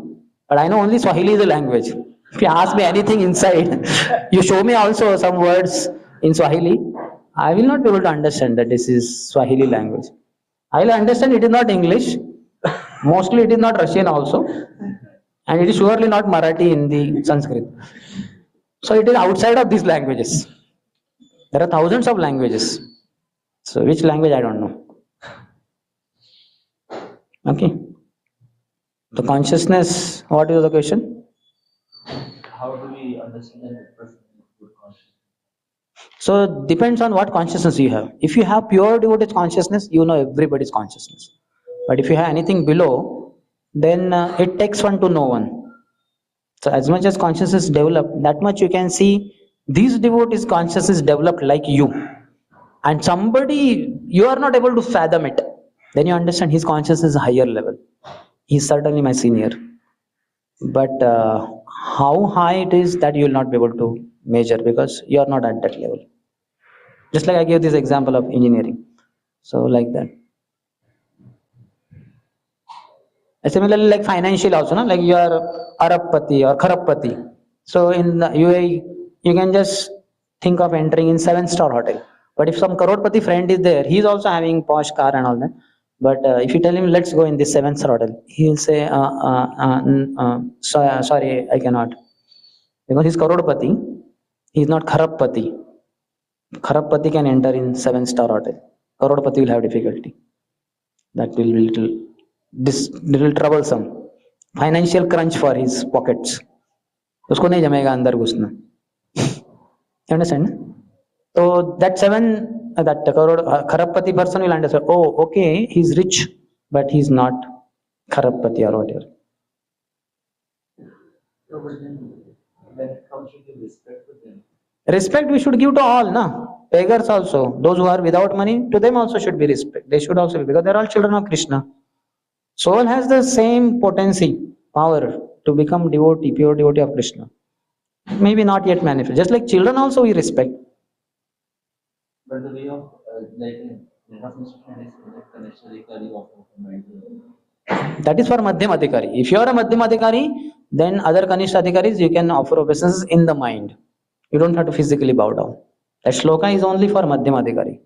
but I know only Swahili is a language. If you ask me anything inside, you show me also some words in Swahili, I will not be able to understand that this is Swahili language. I will understand it is not English. Mostly it is not Russian also. And it is surely not Marathi, Hindi, Sanskrit. So it is outside of these languages. There are thousands of languages. So which language I don't know. Okay. The consciousness, what is the question? How do we understand that person is good consciousness? So depends on what consciousness you have. If you have pure devoted consciousness, you know everybody's consciousness. But if you have anything below, then it takes one to know one. So as much as consciousness developed, that much you can see these devotees' consciousness developed like you. And somebody, you are not able to fathom it. Then you understand his consciousness is a higher level. He's certainly my senior. But how high it is, that you will not be able to measure because you are not at that level. Just like I gave this example of engineering. So like that. Similarly, like financial also, no? Like you are Arabpati or Kharabpati. So in the UAE, you can just think of entering in 7-star hotel. But if some Karodpati friend is there, he is also having posh car and all that. But if you tell him, let's go in this 7-star hotel, he will say, sorry, I cannot. Because he's Karodpati, he is not Kharabpati. Kharabpati can enter in 7-star hotel. Karodpati will have difficulty. That will be little troublesome. Financial crunch for his pockets. उसको नहीं जमेगा अंदर घुसना. You understand? So that Kharabpati person will understand. Oh, okay, he's rich, but he's not Kharabpati or whatever. No, but then when it comes to give respect to them. Respect we should give to all, na? Beggars also. Those who are without money, to them also should be respect. They should also be, because they are all children of Krishna. Soul has the same potency, power to become devotee, pure devotee of Krishna. Maybe not yet manifest. Just like children also we respect. But the way of instruction is Kanishadikari often combined. That is for Madhyam Adhikari. If you are a Madhyam Adhikari, then other Kanishta Adhikaris you can offer obeisances in the mind. You don't have to physically bow down. That shloka is only for Madhyam Adhikari.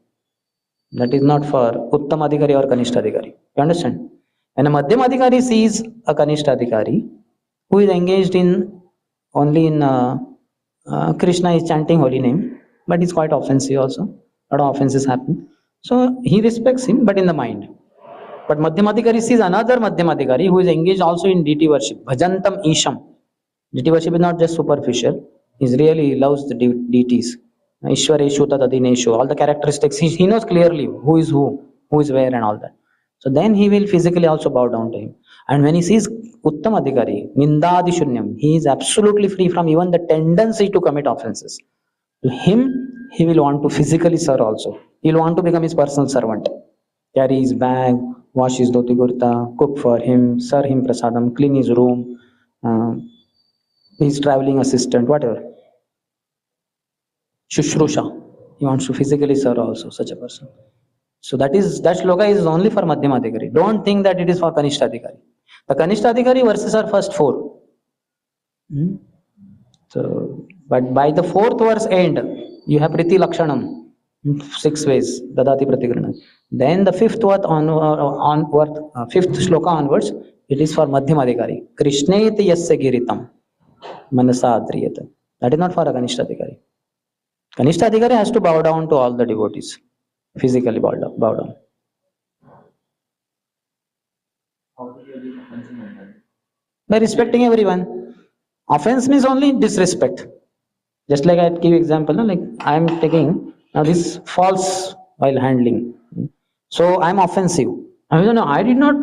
That is not for Uttam Adhikari or Kanishta Adhikari. You understand? When a Madhyam Adhikari sees a Kanishta Adhikari who is engaged in only in Krishna is chanting holy name, but it's quite offensive also. A lot of offenses happen. So he respects him, but in the mind. But Madhyam Adhikari sees another Madhyam Adhikari who is engaged also in deity worship. Bhajantam Isham. Deity worship is not just superficial. He really loves the deities. Ishwareshu Tadadineshu. All the characteristics. He knows clearly who is where and all that. So then he will physically also bow down to him. And when he sees Uttam Adhikari, Nindadi Shunyam, he is absolutely free from even the tendency to commit offenses. To him, he will want to physically serve also. He will want to become his personal servant. Carry his bag, wash his dhoti kurta, cook for him, serve him prasadam, clean his room, his traveling assistant, whatever. Shushrusha. He wants to physically serve also, such a person. So that shloka is only for Madhyam Adhikari. Don't think that it is for Kanishta Adhikari. The Kanishta Adhikari verses are first 4. So, but by the 4th verse end, you have Priti Lakshanam, 6 ways, Dadati Pratigrana. Then the 5th shloka onwards, it is for Madhyam Adhikari. Krishneti yasya giritam manasa adriyata. That is not for a Kanishta Adhikari. Kanishta Adhikari has to bow down to all the devotees, physically bow down. How to deal with offense in Mumbai? By respecting everyone. Offense means only disrespect. Just like I give example, no? Like I am taking now this false while handling. So I am offensive. I did not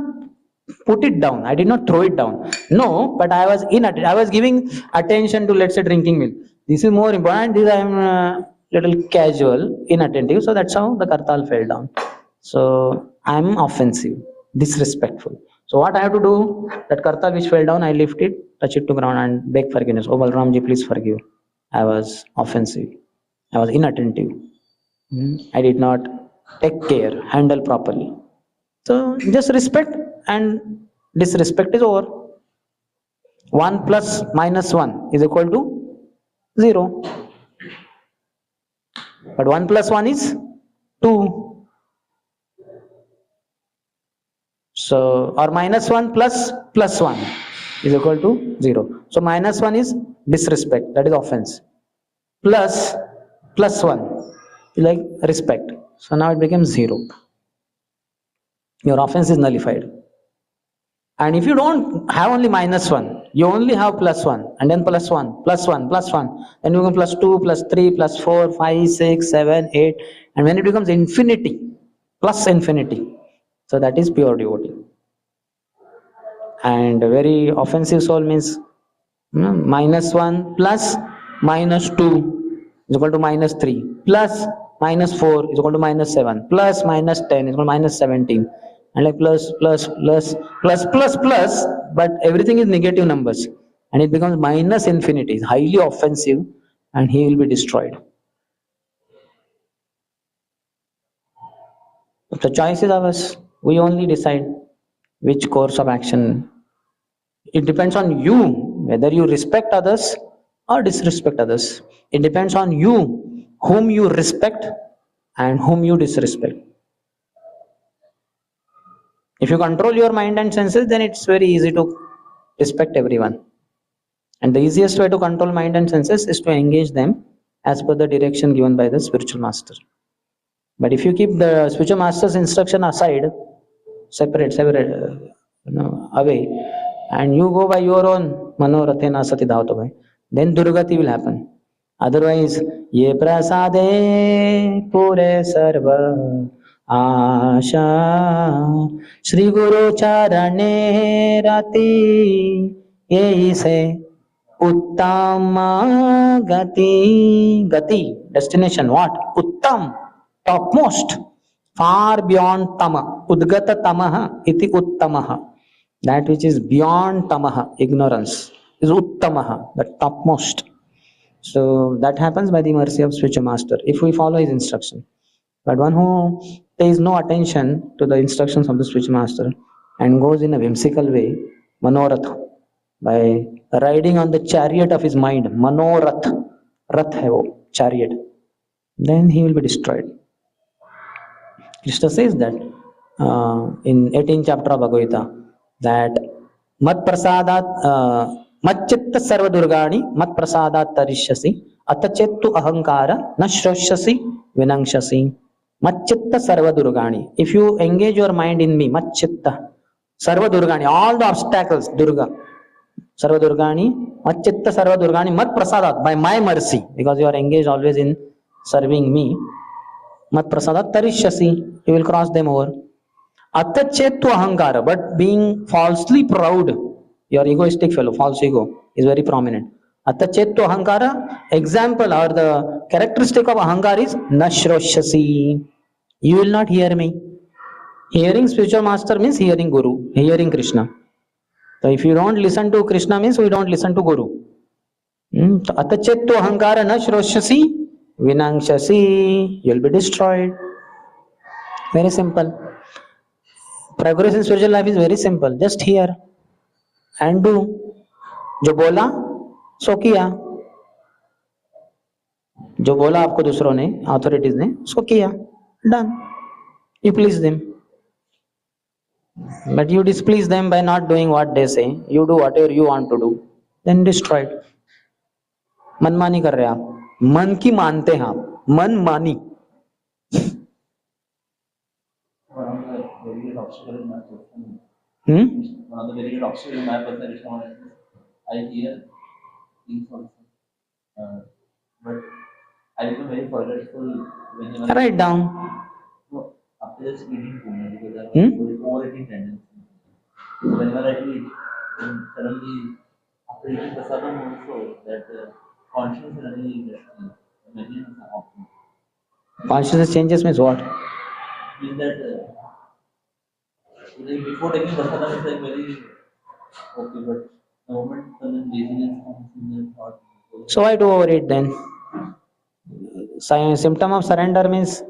put it down. I did not throw it down. No, but I was inattentive. I was giving attention to, let's say, drinking milk. This is more important. This I am little casual, inattentive. So that's how the kartal fell down. So I am offensive, disrespectful. So what I have to do? That kartal which fell down, I lift it, touch it to ground, and beg forgiveness. Oh Balramji, please forgive. I was offensive. I was inattentive. I did not take care, handle properly. So just respect and disrespect is over. 1 plus minus 1 is equal to 0. But 1 plus 1 is 2. So, or minus 1 plus 1 is equal to 0. So minus 1 is disrespect, that is offense. Plus 1 is like respect. So now it becomes 0. Your offense is nullified. And if you don't have only minus 1, you only have plus 1, and then plus 1, plus 1, plus 1, then you become plus 2, plus 3, plus 4, 5, 6, 7, 8, and when it becomes infinity, plus infinity, so that is pure devotee. And very offensive soul means minus 1 plus minus 2 is equal to minus 3, plus minus 4 is equal to minus 7, plus minus 10 is equal to minus 17. And like plus, but everything is negative numbers. And it becomes minus infinity. It's highly offensive and he will be destroyed. The choice is ours. We only decide which course of action. It depends on you whether you respect others or disrespect others. It depends on you whom you respect and whom you disrespect. If you control your mind and senses, then it's very easy to respect everyone. And the easiest way to control mind and senses is to engage them as per the direction given by the spiritual master. But if you keep the spiritual master's instruction aside, separate, away, and you go by your own manorathena sati dhavato bhai, then durgati will happen. Otherwise, ye prasade pure sarva आशा श्री गुरु चरणे रति यही से उत्तम गति destination what uttam topmost far beyond tama udgata tamah iti uttamah, that which is beyond tamah ignorance is uttamah, the topmost. So that happens by the mercy of spiritual master if we follow his instruction. But one who pays no attention to the instructions of the spiritual master and goes in a whimsical way, manorath, by riding on the chariot of his mind, manorath, rath hai wo, chariot, then he will be destroyed. Krishna says that in 18th chapter of Bhagavad Gita, that mat prasadat mat chitta sarva durgani mat prasadat tarishyasi atachettu ahankara na shroshyasi vinangshasi. Macchitta sarva durgani. If you engage your mind in me, macchitta sarva durgani, all the obstacles, durga, sarva durgani, macchitta sarva durgani, mat prasadat, by my mercy, because you are engaged always in serving me, mat prasadat tarishyasi, you will cross them over. Atachettu ahankara, but being falsely proud, your egoistic fellow, false ego is very prominent. Atachettu ahankara, example or the characteristic of ahankara is nashroshyasi. You will not hear me. Hearing spiritual master means hearing Guru, hearing Krishna. So if you don't listen to Krishna means we don't listen to Guru. Atachettu ahankara nashroshyasi vinangshasi, you will be destroyed. Very simple. Progress in spiritual life is very simple. Just hear and do. जो बोला सो किया, जो बोला आपको दूसरों ने, authorities ने, उसको किया, done. You please them. But you displease them by not doing what they say. You do whatever you want to do. Then destroyed. मनमानी कर रहे आप, मन की मानते हैं आप, मन मानी. One of the very great obstacle in my personal, Hmm? one of the very great obstacle in my personal Krishna consciousness, I hear things also, but I become very forgetful whenever. Write down. No, after just eating too much because I have Hmm? overeating tendency. So whenever I eat, then suddenly after eating prasadam also that consciousness suddenly gets changed. Imagine happening. Consciousness changes means what? Means that like before taking prasadam it's like very okay, but the moment sudden laziness comes in the thought. So why to overeat then? Symptom of surrender means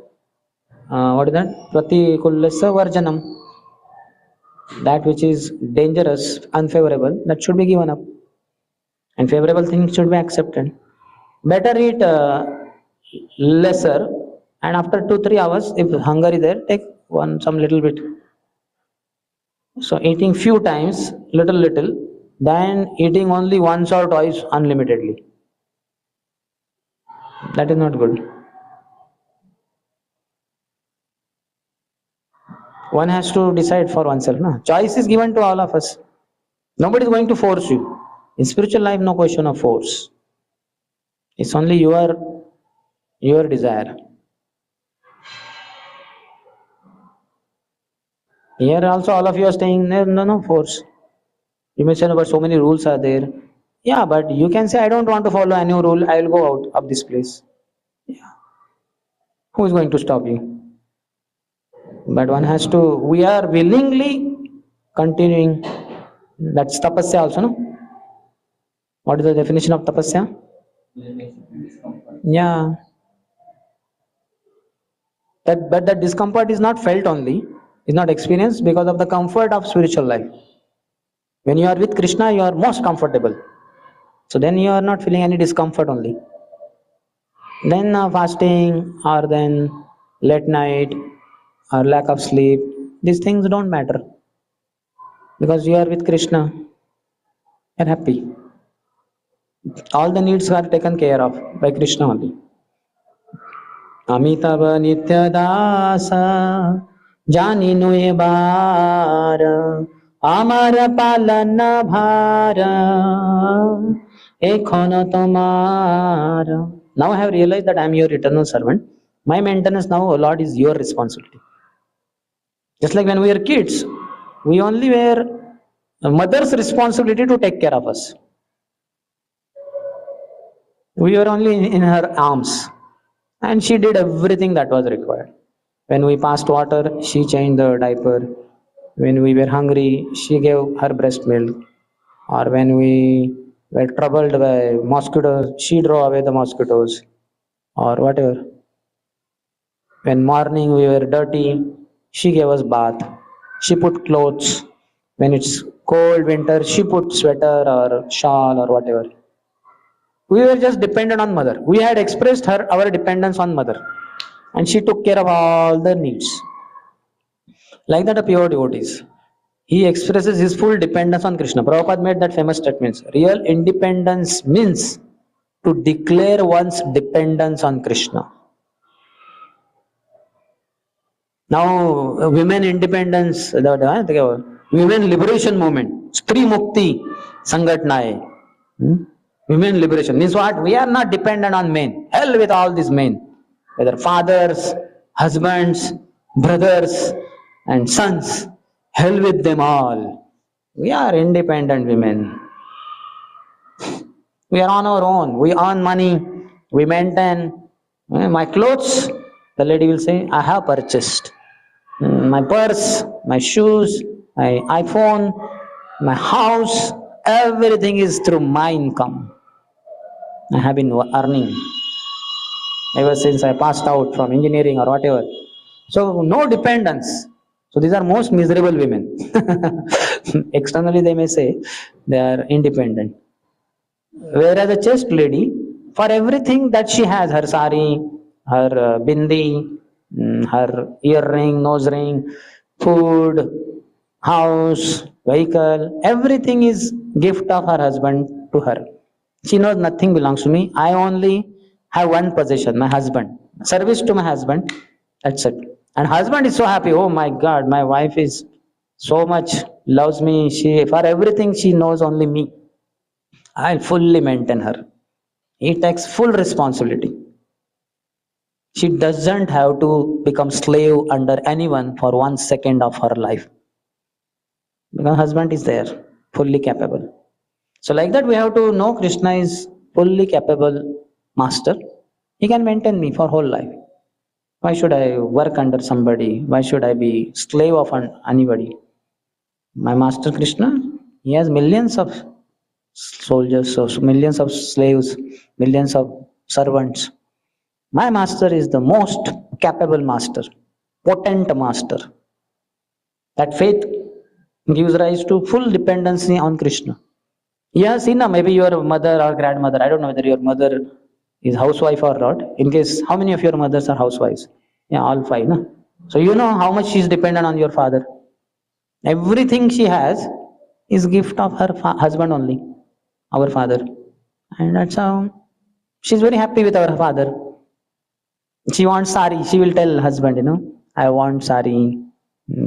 what is that? Pratikullasya varjanam. That which is dangerous, unfavorable, that should be given up, and favorable things should be accepted. Better eat lesser, and after 2-3 hours, if hunger is there, take some little bit. So eating few times, little, than eating only once or twice unlimitedly. That is not good. One has to decide for oneself. No? Choice is given to all of us. Nobody is going to force you. In spiritual life, no question of force. It's only your desire. Here also all of you are staying there, no force. You may say, no, but so many rules are there. Yeah, but you can say, I don't want to follow any rule, I will go out of this place. Yeah. Who is going to stop you? But one has to, we are willingly continuing. That's tapasya also, no? What is the definition of tapasya? Yeah. But that discomfort is not felt only, is not experienced because of the comfort of spiritual life. When you are with Krishna, you are most comfortable. So then you are not feeling any discomfort only. Then fasting or then late night or lack of sleep, these things don't matter because you are with Krishna. You are happy. All the needs are taken care of by Krishna only. Amitabh नित्य दास जानी नुए बार আমার পালন ভার এখন তোমার. Now I have realized that I am your eternal servant. My maintenance now, O Lord, is your responsibility. Just like when we were kids, we only were a mother's responsibility to take care of us. We were only in her arms. And she did everything that was required. When we passed water, she changed the diaper. When we were hungry, she gave her breast milk. Or when we were troubled by mosquitoes, she drove away the mosquitoes. Or whatever. When morning we were dirty, she gave us bath. She put clothes. When it's cold winter, she put sweater or shawl or whatever. We were just dependent on mother. We had expressed our dependence on mother. And she took care of all the needs. Like that, a pure devotee, he expresses his full dependence on Krishna. Prabhupada made that famous statement. Real independence means to declare one's dependence on Krishna. Now, women independence, women liberation movement, Stri Mukti Sangatnaye. Women liberation means what? We are not dependent on men. Hell with all these men. Whether fathers, husbands, brothers, and sons. Hell with them all. We are independent women. We are on our own. We earn money. We maintain. My clothes, the lady will say, I have purchased. My purse, my shoes, my iPhone, my house, everything is through my income. I have been earning ever since I passed out from engineering or whatever. So no dependence. So these are most miserable women. Externally they may say they are independent. Whereas a chaste lady, for everything that she has, her sari, her bindi, her earring, nose ring, food, house, vehicle, everything is gift of her husband to her. She knows nothing belongs to me. I only have one possession, my husband. Service to my husband, that's it. And husband is so happy, oh my God, my wife is so much loves me. She, for everything, she knows only me. I'll fully maintain her. He takes full responsibility. She doesn't have to become slave under anyone for 1 second of her life. Because husband is there, fully capable. So like that, we have to know Krishna is fully capable master. He can maintain me for whole life. Why should I work under somebody? Why should I be slave of anybody? My master Krishna, he has millions of soldiers, so millions of slaves, millions of servants. My master is the most capable master, potent master. That faith gives rise to full dependency on Krishna. Yeah, see now, maybe your mother or grandmother, I don't know whether your mother is housewife or not. In case, how many of your mothers are housewives? Yeah, all five, no? So you know how much she is dependent on your father. Everything she has is gift of her husband only, our father. And that's how she's very happy with our father. She wants sari, she will tell husband, I want sari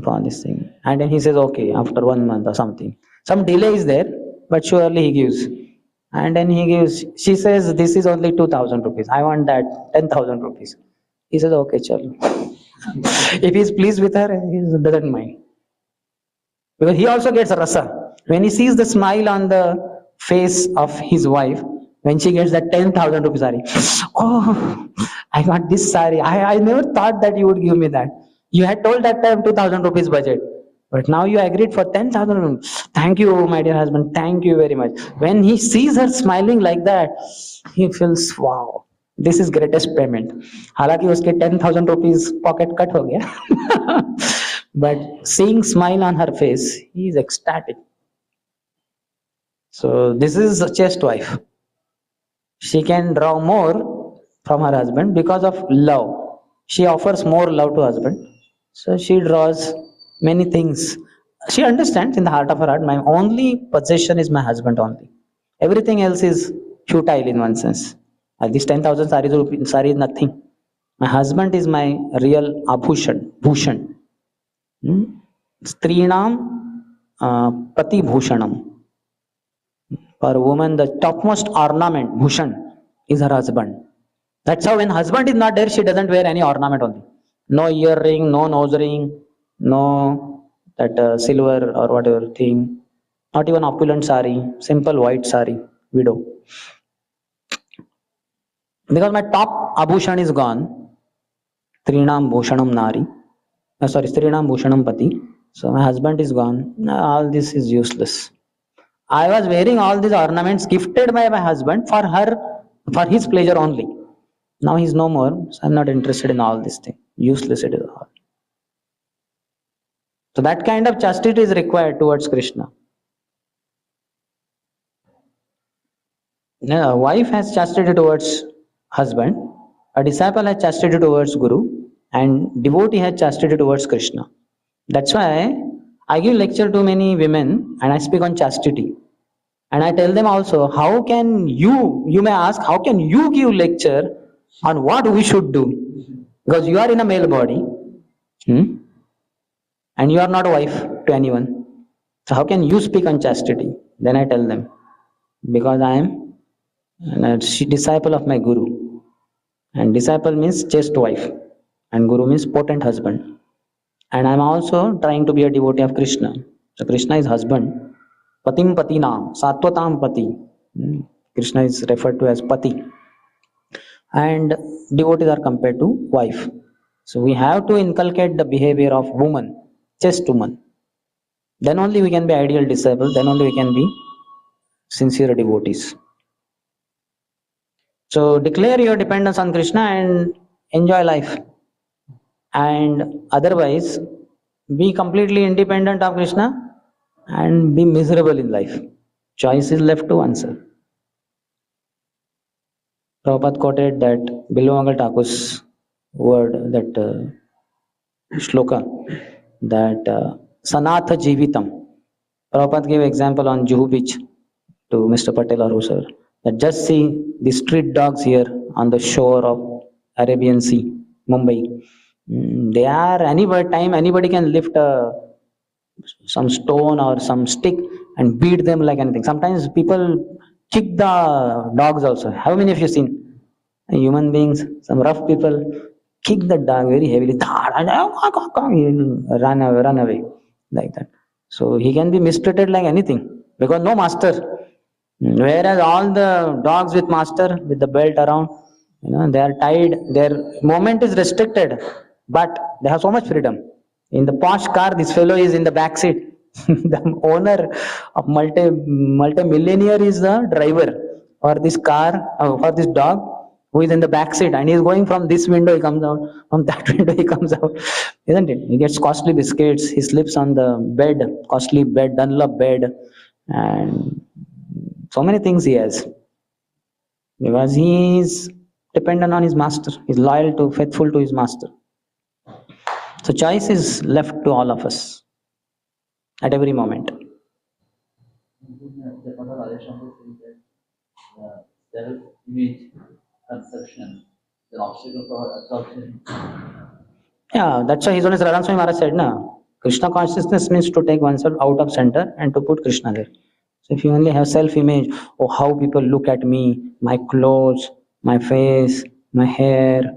for this thing. And then he says, okay, after 1 month or something. Some delay is there, but surely he gives. And then he gives, she says, this is only 2,000 rupees. I want that 10,000 rupees. He says, okay, chalo. If he's pleased with her, he doesn't mind. Because he also gets rasa. When he sees the smile on the face of his wife, when she gets that 10,000 rupees sari, oh, I got this sari. I never thought that you would give me that. You had told that time 2,000 rupees budget. But now you agreed for 10,000 rupees. Thank you, my dear husband. Thank you very much. When he sees her smiling like that, he feels, wow, this is greatest payment. हालांकि उसके 10,000 rupees pocket cut हो गया. But seeing smile on her face, he is ecstatic. So this is a chaste wife. She can draw more from her husband because of love. She offers more love to husband. So she draws many things. She understands in the heart of her heart, my only possession is my husband only. Everything else is futile in one sense. This 10,000 sari is nothing. My husband is my real abhushan, bhushan. Strinam pati bhushanam. For a woman, the topmost ornament, bhushan, is her husband. That's how when husband is not there, she doesn't wear any ornament only. No earring, no nose ring, no that silver or whatever thing. Not even opulent sari, simple white sari, widow. Because my top abhushan is gone, Trinam bhushanam nari. Strinam bhushanam pati. So my husband is gone. All this is useless. I was wearing all these ornaments gifted by my husband for her, for his pleasure only. Now he's no more, so I'm not interested in all this thing. Useless it is all. So that kind of chastity is required towards Krishna. Now, a wife has chastity towards husband, a disciple has chastity towards Guru, and devotee has chastity towards Krishna. That's why I give lecture to many women and I speak on chastity. And I tell them also, how can you may ask, how can you give lecture on what we should do? Because you are in a male body, and you are not a wife to anyone. So how can you speak on chastity? Then I tell them, because I am a disciple of my Guru. And disciple means chaste wife. And Guru means potent husband. And I am also trying to be a devotee of Krishna. So Krishna is husband. Patim patinam, sattvatam pati. Krishna is referred to as pati. And devotees are compared to wife. So we have to inculcate the behavior of woman, chaste woman. Then only we can be ideal disciples, then only we can be sincere devotees. So declare your dependence on Krishna and enjoy life. And otherwise, be completely independent of Krishna and be miserable in life. Choice is left to oneself. Prabhupada quoted that Bilvamangal Thakur's word, that shloka, that Sanatha Jivitam. Prabhupada gave example on Juhu beach to Mr. Patel or whoever. That just see the street dogs here on the shore of Arabian Sea, Mumbai. They are anybody can lift some stone or some stick and beat them like anything. Sometimes people kick the dogs also. How many of you seen human beings? Some rough people kick the dog very heavily. He'll run away like that. So he can be mistreated like anything because no master. Whereas all the dogs with master with the belt around, they are tied. Their movement is restricted, but they have so much freedom. In the posh car, this fellow is in the back seat. The owner of multi-millionaire is the driver for this car, for this dog, who is in the back seat, and he is going from this window, he comes out, from that window, he comes out, isn't it? He gets costly biscuits, he sleeps on the bed, costly bed, Dunlop bed, and so many things he has because he is dependent on his master. He's loyal to, faithful to his master. So choice is left to all of us at every moment. The Father Radheshyam says that self-image conception is an obstacle for absorption. Yeah, that's why His Holiness Radha Swami Maharaj said, na, Krishna consciousness means to take oneself out of center and to put Krishna there. So if you only have self-image, oh, how people look at me, my clothes, my face, my hair,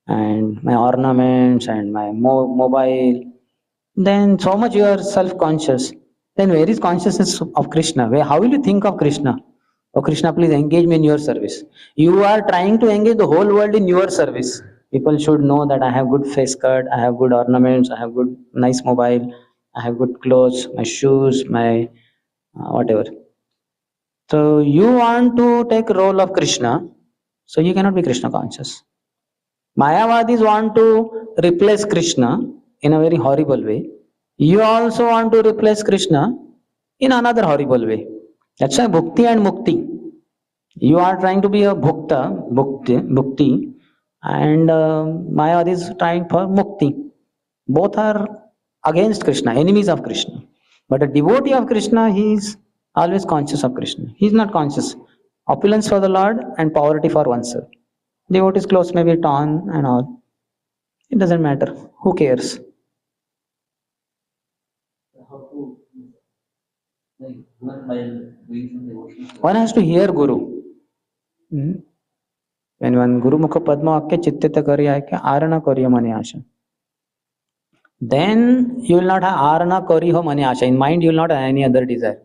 and my ornaments, and my mobile, then so much you are self-conscious. Then where is consciousness of Krishna? How will you think of Krishna? Oh Krishna, please engage me in your service. You are trying to engage the whole world in your service. People should know that I have good face cut, I have good ornaments, I have good nice mobile, I have good clothes, my shoes, my whatever. So you want to take role of Krishna, so you cannot be Krishna conscious. Mayavadis want to replace Krishna in a very horrible way. You also want to replace Krishna in another horrible way. That's why bhukti and mukti. You are trying to be a bhukti, and Mayavad is trying for mukti. Both are against Krishna, enemies of Krishna. But a devotee of Krishna, he is always conscious of Krishna. He is not conscious. Opulence for the Lord and poverty for oneself. Devotee's clothes may be torn and all. It doesn't matter. Who cares? How to, like, even while doing some devotion. One has to hear Guru. When one Guru Mukha Padma Akke Chittita Karya Akke Arana Karya Mani Asha. Then you will not have Arana Karya Mani Asha. In mind, you will not have any other desire.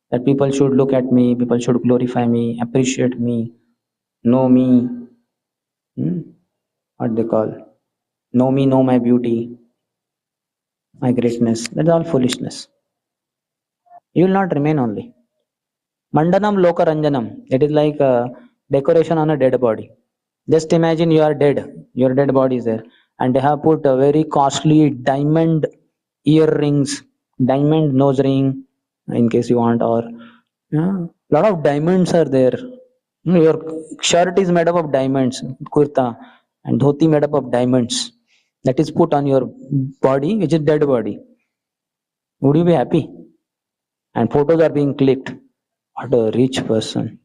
That people should look at me, people should glorify me, appreciate me, know me. What they call? Know me, know my beauty, my greatness. That is all foolishness. You will not remain only. Mandanam Lokaranjanam. It is like a decoration on a dead body. Just imagine you are dead, your dead body is there, and they have put a very costly diamond earrings, diamond nose ring, in case you want, or lot of diamonds are there. Your shirt is made up of diamonds, kurta, and dhoti made up of diamonds. That is put on your body, which is dead body. Would you be happy? And photos are being clicked. What a rich person.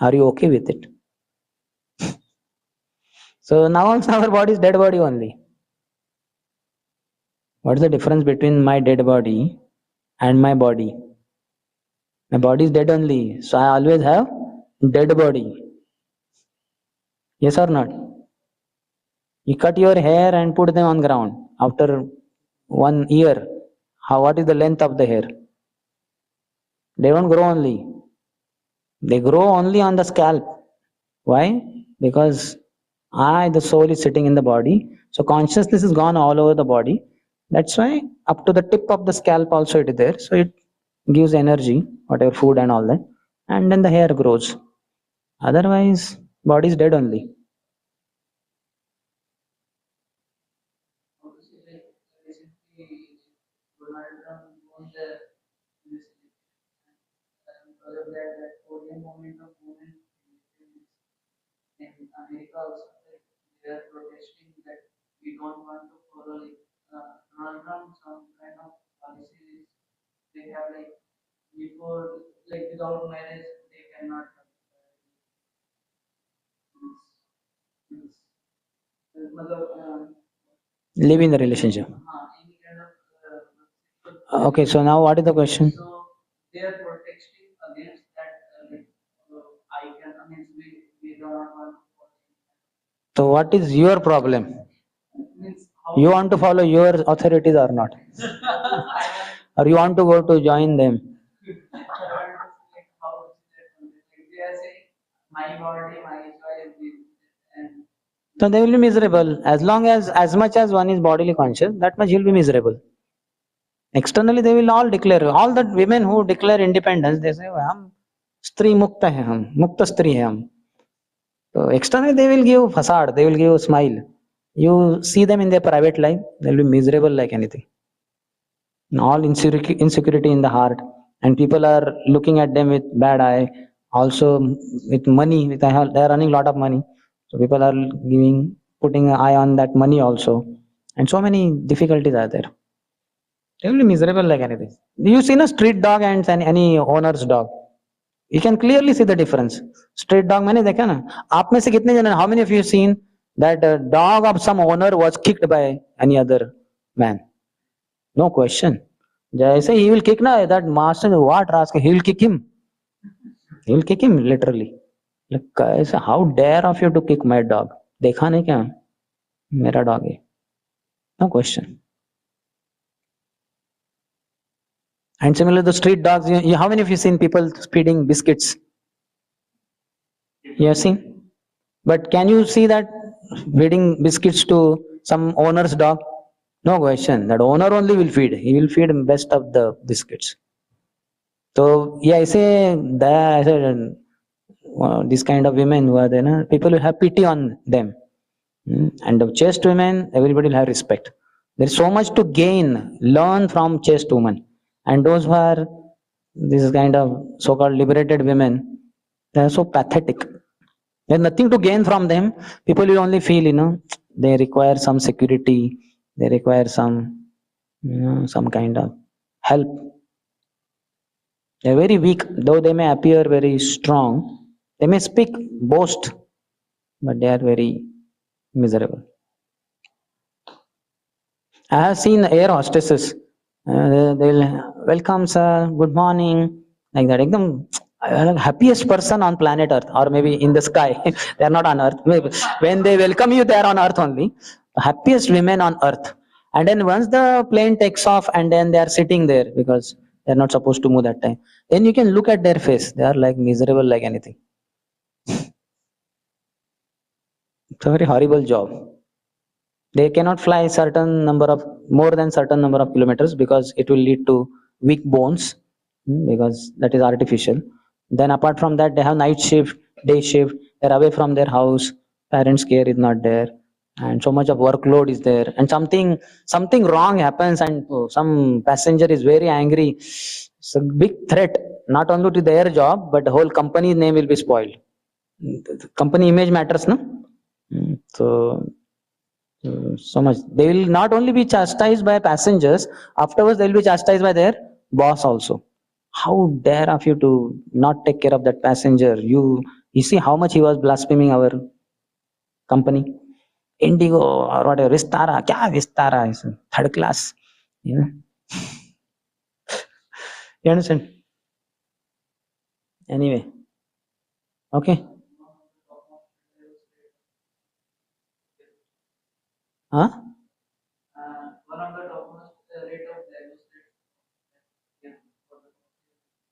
Are you okay with it? So now also our body is dead body only. What is the difference between my dead body and my body? My body is dead only, so I always have dead body. Yes or not? You cut your hair and put them on ground. After 1 year, what is the length of the hair? They don't grow only. They grow only on the scalp. Why? Because the soul is sitting in the body. So consciousness is gone all over the body. That's why up to the tip of the scalp also it is there. So it gives energy, whatever food and all that. And then the hair grows. Otherwise, body is dead only. How to say, like, recently Donald Trump won the US election, and because of that, that Korean movement in America also, like, they are protesting that we don't want to follow, like, Donald Trump some kind of policies they have, like, before, like, without marriage they cannot have. Live in the relationship. Okay, so now what is the question? So they are protesting against that. I can. I mean, we do not want. So what is your problem? Means You want to follow your authorities or not? Or you want to go to join them? how they are saying my body, my choice, and So they will be miserable. As much as one is bodily conscious, that much he'll be miserable. Externally they will all declare, all the women who declare independence, they say, हम स्त्री मुक्त हैं, हम मुक्त स्त्री हैं हम. So externally they will give facade, they will give smile. You see them in their private life, they'll be miserable like anything. And all insecurity in the heart, and people are looking at them with bad eye. Also with money, they are earning a lot of money, so people are putting an eye on that money also, and so many difficulties are there. They will be miserable like anything. You seen a street dog and any owner's dog? You can clearly see the difference. Street dog मैंने देखा ना. आप में से कितने जन? How many of you seen that a dog of some owner was kicked by any other man? No question. जैसे he will kick ना, that master, what rascal, he will kick him. He will kick him literally. Like कैसे? How dare of you to kick my dog? देखा नहीं क्या? मेरा dog है. No question. And similarly, the street dogs, how many of you seen people feeding biscuits? You have seen? But can you see that feeding biscuits to some owner's dog? No question. That owner only will feed. He will feed best of the biscuits. So, yeah, I say that this kind of women who are there, people will have pity on them. And the chaste women, everybody will have respect. There is so much to gain, learn from chaste women. And those who are this kind of so-called liberated women, they are so pathetic. There's nothing to gain from them. People will only feel, they require some security, they require some, some kind of help. They're very weak, though they may appear very strong. They may speak, boast, but they are very miserable. I have seen air hostesses. They'll welcome sir, good morning, like that. Ekdam happiest person on planet Earth, or maybe in the sky. They are not on Earth. Maybe when they welcome you, they are on Earth only. The happiest women on Earth. And then once the plane takes off, and then they are sitting there because they are not supposed to move that time. Then you can look at their face. They are like miserable like anything. It's a very horrible job. They cannot fly more than certain number of kilometers because it will lead to weak bones, because that is artificial. Then apart from that, they have night shift, day shift. They're away from their house. Parents' care is not there, and so much of workload is there. And something wrong happens, and some passenger is very angry. It's a big threat, not only to their job, but the whole company's name will be spoiled. The company image matters, no? So much. They will not only be chastised by passengers, afterwards they will be chastised by their boss also. How dare of you to not take care of that passenger? You see how much he was blaspheming our company. Indigo or whatever, Vistara, kya Vistara is third class. You understand? Anyway. Okay. Huh? one of the topmost rate of divorce rate.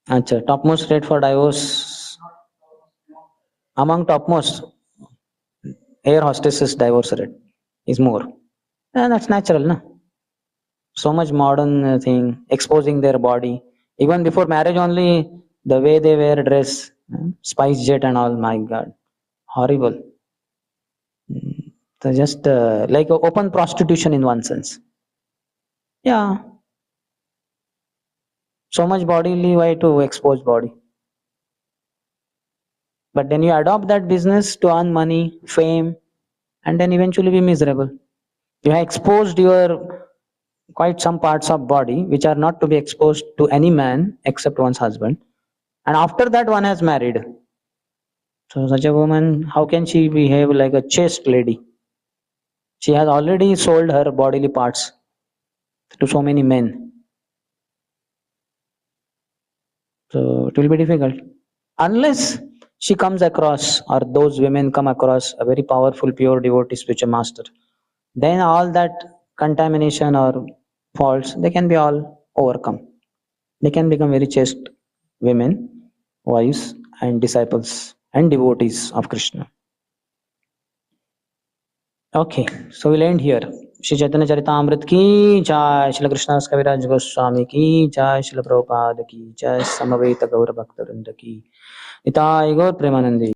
Achha, topmost rate for divorce. Among topmost, air hostesses divorce rate is more. And that's natural, no? So much modern thing, exposing their body. Even before marriage only, the way they wear dress, spice jet and all, my God. Horrible. So just like open prostitution in one sense. Yeah. So much bodily, why to expose body? But then you adopt that business to earn money, fame, and then eventually be miserable. You have exposed your quite some parts of body which are not to be exposed to any man except one's husband. And after that one has married. So such a woman, how can she behave like a chaste lady? She has already sold her bodily parts to so many men. So it will be difficult. Unless she comes across, or those women come across, a very powerful, pure devotee, spiritual master, then all that contamination or faults, they can be all overcome. They can become very chaste women, wives, and disciples and devotees of Krishna. Okay, so we'll end here. Shri Chaitanya Charitamrita ki jai, Shri Krishna's Kaviraj Goswami ki jai, Shri Prabhupada ki jai, Samaveta Gaura Bhakta Vrinda ki Nitai Gaur Premanandi.